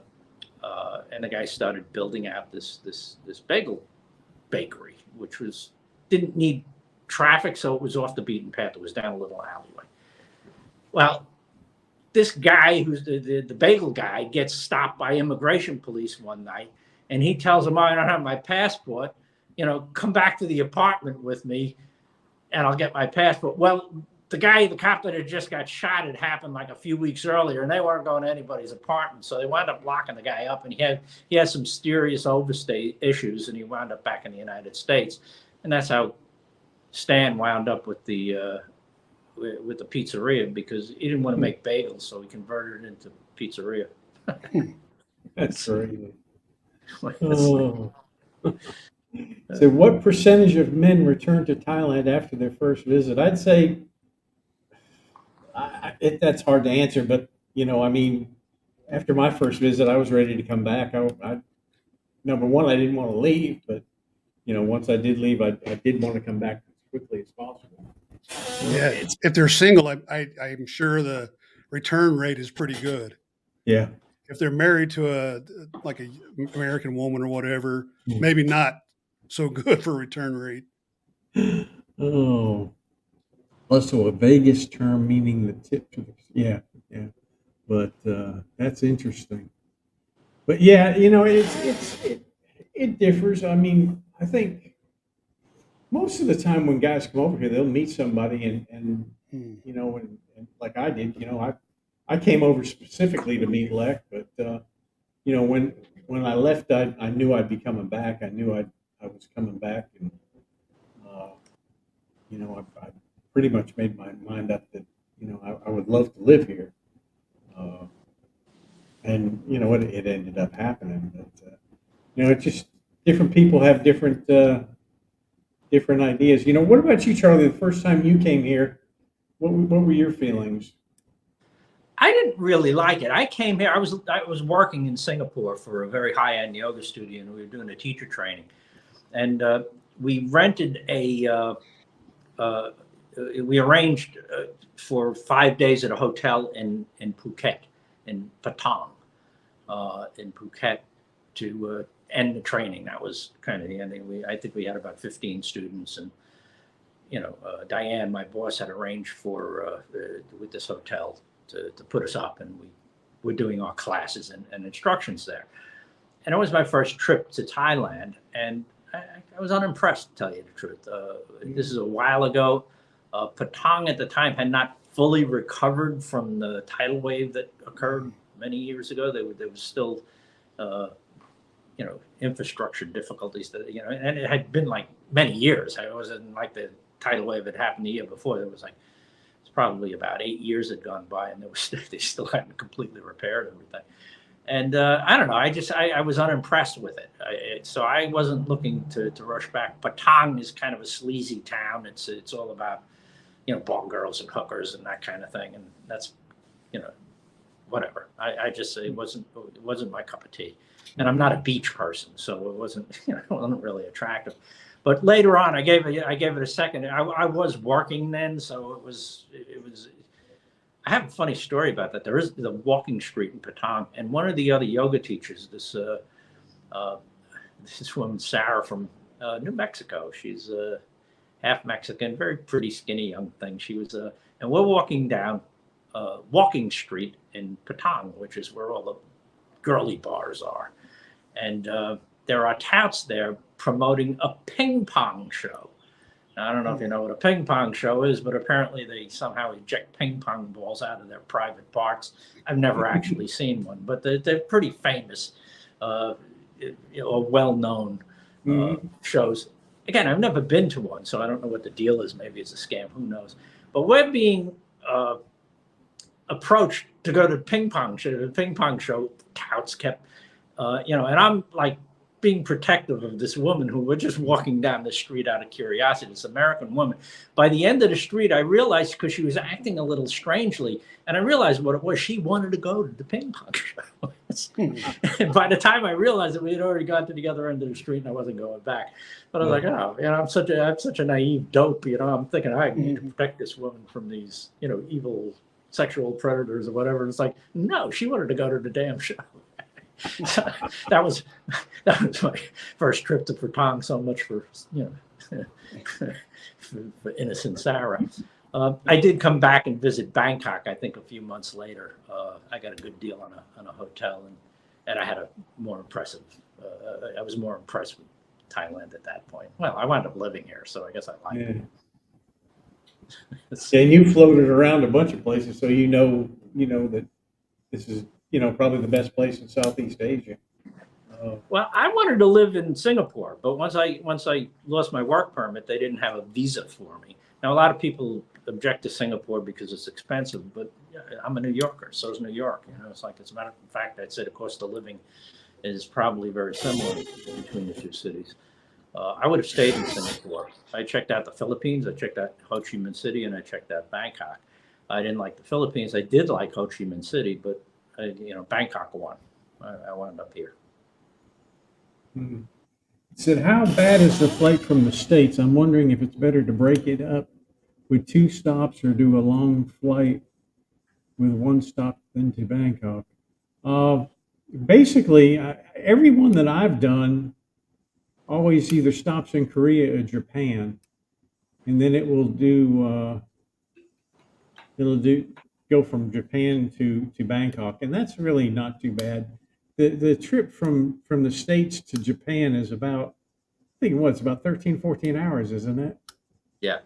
S2: guy started building out this bagel bakery, which didn't need traffic, so it was off the beaten path. It was down a little alleyway. Well, this guy who's the bagel guy gets stopped by immigration police one night, and he tells him, I don't have my passport, come back to the apartment with me and I'll get my passport. Well, the cop that had just got shot, had happened like a few weeks earlier, and they weren't going to anybody's apartment, so they wound up locking the guy up, and he had some serious overstay issues, and he wound up back in the United States, and that's how Stan wound up with the pizzeria, because he didn't want to make bagels, so he converted it into pizzeria.
S1: That's crazy. Oh. So, what percentage of men return to Thailand after their first visit? I'd say that's hard to answer, but after my first visit, I was ready to come back. I number one, I didn't want to leave, but once I did leave, I did want to come back as quickly as possible.
S3: Yeah, if they're single, I'm sure the return rate is pretty good.
S1: Yeah. If
S3: they're married to a American woman or whatever, maybe not so good for return rate.
S1: Oh. Also, a Vegas term meaning the tip to the yeah. But that's interesting. But yeah, it differs. I mean, I think most of the time when guys come over here, they'll meet somebody and like I did, I came over specifically to meet Lek, but when I left, I knew I'd be coming back. I knew I was coming back, and I pretty much made my mind up that I would love to live here, and it ended up happening. But it's just different people have different ideas. What about you, Charlie? The first time you came here, what were your feelings?
S2: I didn't really like it. I came here. I was working in Singapore for a very high-end yoga studio, and we were doing a teacher training, and we rented we arranged for 5 days at a hotel in Phuket, in Patong, in Phuket, to end the training. That was kind of the ending. I think we had about 15 students, and Diane, my boss, had arranged for with this hotel to put us up, and we were doing our classes and instructions there. And it was my first trip to Thailand, and I was unimpressed, to tell you the truth. This is a while ago. Patong at the time had not fully recovered from the tidal wave that occurred many years ago. There was still, infrastructure difficulties that, and it had been like many years. It wasn't like the tidal wave that happened the year before. It's probably about 8 years had gone by, and they still hadn't completely repaired everything. And I don't know. I was unimpressed with it. So I wasn't looking to rush back. Patong is kind of a sleazy town. It's all about ball girls and hookers and that kind of thing. And that's whatever. It wasn't my cup of tea. And I'm not a beach person, so it wasn't really attractive. But later on, I gave it a second. I was working then, so it was. I have a funny story about that. There is the walking street in Patong, and one of the other yoga teachers, this woman Sarah from New Mexico. She's half Mexican, very pretty, skinny young thing. She was, and we're walking down Walking Street in Patong, which is where all the girly bars are, and there are touts there promoting a ping pong show. Now, I don't know if you know what a ping pong show is, but apparently they somehow eject ping pong balls out of their private parts. I've never actually seen one, but they're pretty famous or well-known shows. Again, I've never been to one, so I don't know what the deal is. Maybe it's a scam. Who knows? But we're being approached to go to the ping pong show. The ping pong show touts kept, and I'm like being protective of this woman who were just walking down the street out of curiosity, this American woman. By the end of the street, I realized, because she was acting a little strangely, and I realized what it was. She wanted to go to the ping pong show. And by the time I realized that we had already got to the other end of the street and I wasn't going back. But I was like, oh, I'm such a naive dope, I'm thinking I need to protect this woman from these, evil sexual predators or whatever. And it's like, no, she wanted to go to the damn show. So that was my first trip to Patong. So much for for innocent Sarah. I did come back and visit Bangkok. I think a few months later, I got a good deal on a hotel, and I had a more impressive. I was more impressed with Thailand at that point. Well, I wound up living here, so I guess I like it.
S1: And you floated around a bunch of places, so you know that this is probably the best place in Southeast Asia.
S2: Well, I wanted to live in Singapore, but once I lost my work permit, they didn't have a visa for me. Now, a lot of people object to Singapore because it's expensive, but I'm a New Yorker, so is New York. It's like, as a matter of fact, I'd say the cost of living is probably very similar between the two cities. I would have stayed in Singapore. I checked out the Philippines, I checked out Ho Chi Minh City, and I checked out Bangkok. I didn't like the Philippines. I did like Ho Chi Minh City, but Bangkok won. I wound up here.
S1: It said, how bad is the flight from the States? I'm wondering if it's better to break it up with 2 stops or do a long flight with 1 stop then to Bangkok. Basically, everyone that I've done always either stops in Korea or Japan, and then it will go from Japan to Bangkok, and that's really not too bad. The trip from the States to Japan is about, I think it's about 13, 14 hours, isn't it?
S2: Yeah.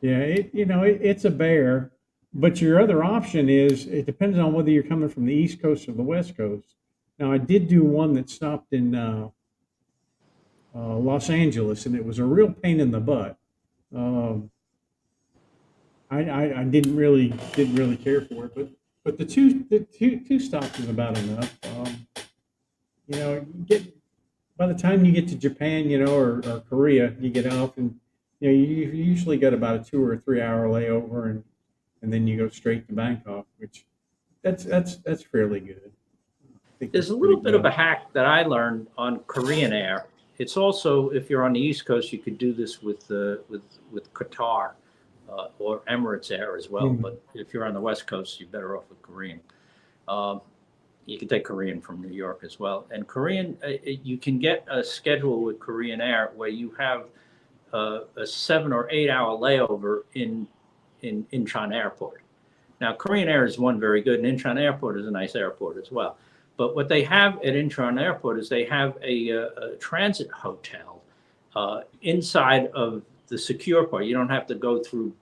S1: Yeah, it's a bear, but your other option is, it depends on whether you're coming from the East Coast or the West Coast. Now, I did do one that stopped in Los Angeles, and it was a real pain in the butt. I didn't really care for it, but the two stops is about enough. By the time you get to Japan, or Korea, you get off, and you usually get about a 2 or 3 hour layover, and then you go straight to Bangkok, which that's fairly good.
S2: There's a little bit of a hack that I learned on Korean Air. It's also, if you're on the East Coast, you could do this with Qatar or Emirates Air as well. But if you're on the West Coast, you're better off with Korean. You can take Korean from New York as well. And Korean, you can get a schedule with Korean Air where you have a 7 or 8 hour layover in Incheon Airport. Now, Korean Air is one very good, and Incheon Airport is a nice airport as well. But what they have at Incheon Airport is they have a transit hotel inside of the secure part. You don't have to go through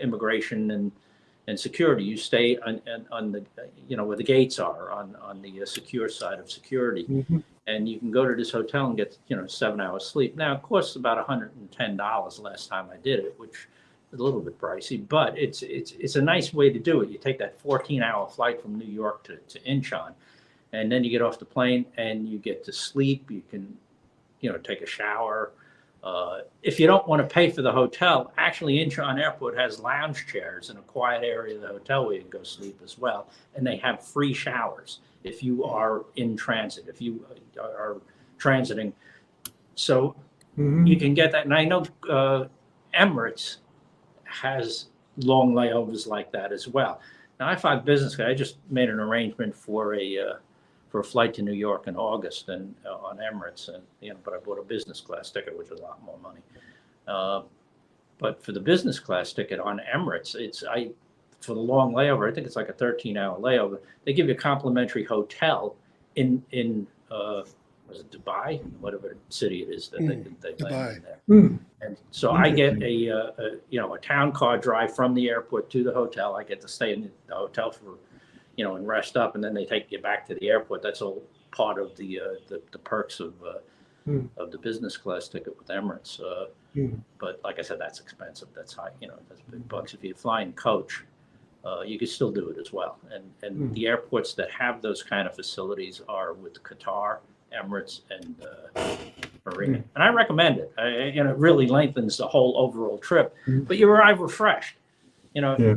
S2: immigration and security. You stay on the where the gates are on the secure side of security, and you can go to this hotel and get 7 hours sleep. Now, it costs about $110 last time I did it, which is a little bit pricey, but it's a nice way to do it. You take that 14-hour flight from New York to Incheon. And then you get off the plane and you get to sleep. You can, take a shower. If you don't want to pay for the hotel, actually Incheon Airport has lounge chairs in a quiet area of the hotel where you can go sleep as well. And they have free showers if you are in transit, if you are transiting. So you can get that. And I know Emirates has long layovers like that as well. Now, I fly business class. I just made an arrangement for a flight to New York in August and on Emirates, and but I bought a business class ticket, which was a lot more money. But for the business class ticket on Emirates, for the long layover, I think it's like a 13-hour layover. They give you a complimentary hotel in was it Dubai, whatever city it is that they land in there. And so I get a town car drive from the airport to the hotel. I get to stay in the hotel for and rest up, and then they take you back to the airport. That's all part of the perks of the business class ticket with Emirates. But like I said, that's expensive. That's high. That's big bucks. If you fly in coach, you could still do it as well. And the airports that have those kind of facilities are with Qatar Emirates and Marine, and I recommend it. And it really lengthens the whole overall trip, but you arrive refreshed. You know,
S1: Yeah.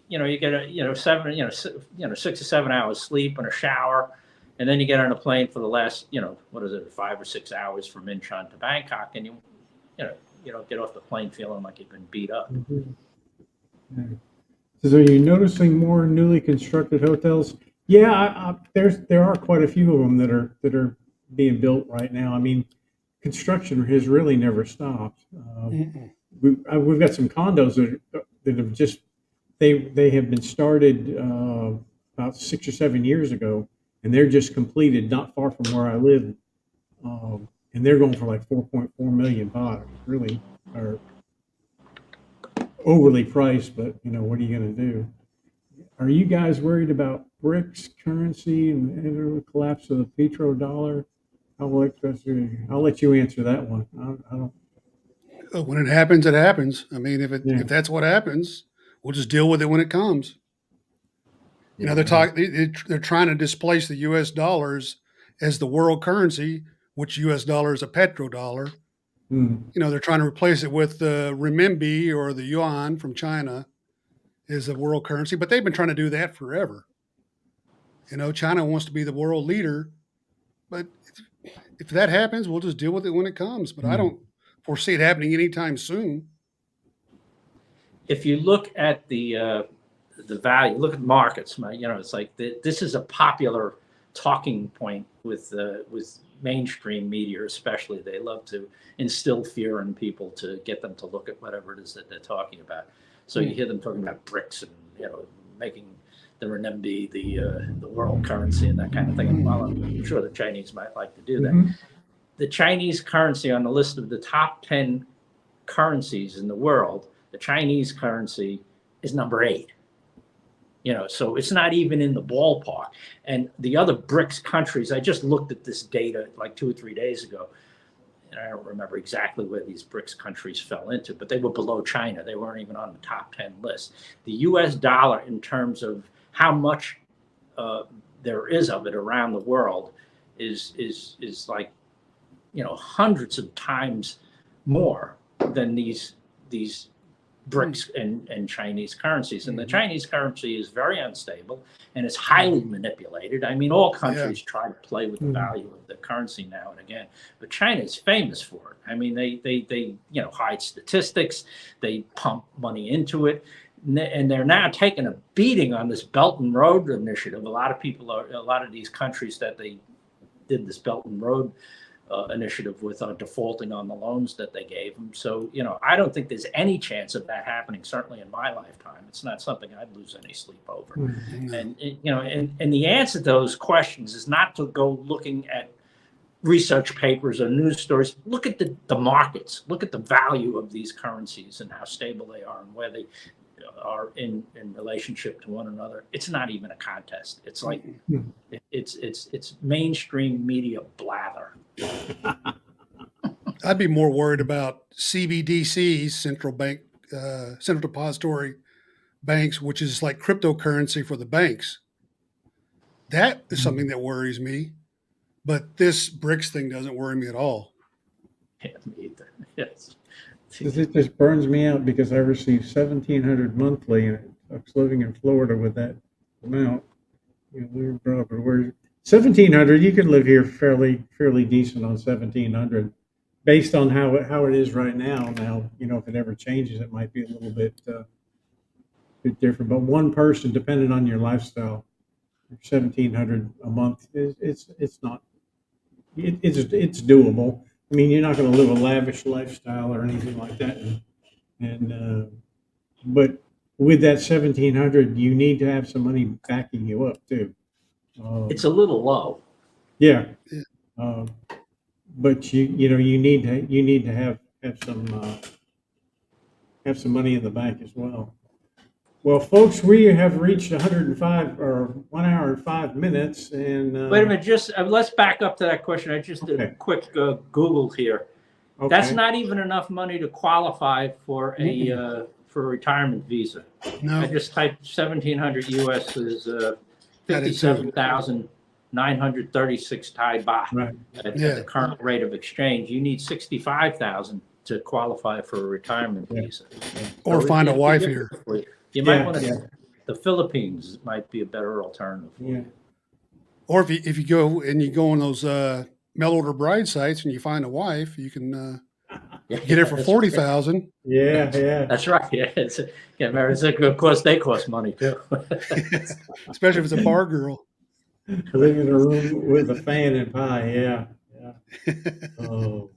S2: You get a 6 to 7 hours sleep and a shower, and then you get on a plane for the last 5 or 6 hours from Incheon to Bangkok, and you don't get off the plane feeling like you've been beat up.
S1: Yeah. So are you noticing more newly constructed hotels? Yeah, there are quite a few of them that are being built right now. I mean, construction has really never stopped. We've got some condos that have just they have been started about 6 or 7 years ago, and they're just completed not far from where I live, and they're going for like 4.4 million baht. Really are overly priced, but what are you going to do? Are you guys worried about BRICS currency and the collapse of the petrodollar? I'll let you answer that one. I don't.
S3: When it happens, it happens. I mean,
S1: Yeah.
S3: if that's what happens, we'll just deal with it when it comes. They're trying to displace the U.S. dollars as the world currency, which U.S. dollar is a petrodollar. They're trying to replace it with the renminbi or the yuan from China as the world currency, but they've been trying to do that forever. China wants to be the world leader, but if that happens, we'll just deal with it when it comes. But I don't foresee it happening anytime soon.
S2: If you look at the value, look at markets. It's like this is a popular talking point with mainstream media, especially. They love to instill fear in people to get them to look at whatever it is that they're talking about. So you hear them talking about BRICS and making the renminbi the world currency and that kind of thing. And while I'm sure the Chinese might like to do that, the Chinese currency on the list of the top 10 currencies in the world, the Chinese currency is number 8. So it's not even in the ballpark. And the other BRICS countries, I just looked at this data like 2 or 3 days ago, and I don't remember exactly where these BRICS countries fell into, but they were below China. They weren't even on the top 10 list. The US dollar, in terms of how much there is of it around the world, is like hundreds of times more than these BRICS and Chinese currencies. And the Chinese currency is very unstable and it's highly manipulated. I mean, all countries try to play with the value of the currency now and again, but China is famous for it. I mean, they hide statistics, they pump money into it, and they're now taking a beating on this Belt and Road initiative. A lot of these countries that they did this Belt and Road initiative with are defaulting on the loans that they gave them. So, I don't think there's any chance of that happening, certainly in my lifetime. It's not something I'd lose any sleep over. And the answer to those questions is not to go looking at research papers or news stories. Look at the markets. Look at the value of these currencies and how stable they are and where they are in relationship to one another. It's not even a contest. It's like it's mainstream media blather.
S3: I'd be more worried about CBDCs, central depository banks, which is like cryptocurrency for the banks. That is something that worries me. But this BRICS thing doesn't worry me at all.
S2: Yeah, me either. Yes.
S1: It just burns me out because I receive $1,700 monthly, and I was living in Florida with that amount. We're $1,700. You can live here fairly decent on $1,700, based on how it is right now. Now, if it ever changes, it might be a little bit different. But one person, depending on your lifestyle, $1,700 a month it's not. It's doable. I mean, you're not going to live a lavish lifestyle or anything like that, but with that $1,700, you need to have some money backing you up too.
S2: It's a little low.
S1: Yeah, but you need to have some money in the bank as well. Well, folks, we have reached 105 or 1 hour and 5 minutes. And
S2: wait a minute, just let's back up to that question. I just did a quick Google here. Okay. That's not even enough money to qualify for a retirement visa. No. I just typed 1,700 US is 57,000 936 Thai baht
S1: Right.
S2: at
S3: Yeah.
S2: the current rate of exchange. You need 65,000 to qualify for a retirement
S1: Yeah.
S2: visa.
S3: Or
S2: So
S3: find a
S2: it's
S3: wife
S2: difficult
S3: here.
S2: for you. You might
S1: Yeah,
S2: want to.
S1: yeah.
S2: The Philippines might be a better alternative.
S1: Yeah.
S3: Or if you go and you go on those mail order bride sites and you find a wife, you can get it for
S2: That's
S3: 40,000.
S1: Yeah, yeah.
S2: That's right. Yeah, yeah, married. Of course, they cost money too.
S3: Especially if it's a bar girl.
S1: Live in a room with a fan and pie. Yeah, yeah. Oh.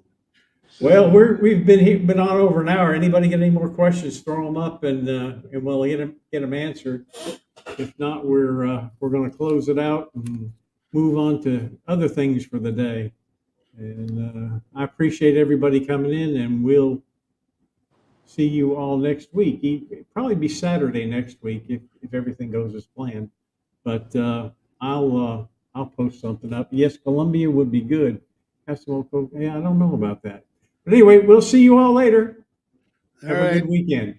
S1: Well, we've been on over an hour. Anybody got any more questions? Throw them up, and we'll get them answered. If not, we're going to close it out and move on to other things for the day. And I appreciate everybody coming in, and we'll see you all next week. It'll probably be Saturday next week if everything goes as planned. But I'll post something up. Yes, Columbia would be good. Have some more, yeah, I don't know about that. But anyway, we'll see you all later.
S3: All
S1: Have a
S3: right.
S1: good weekend.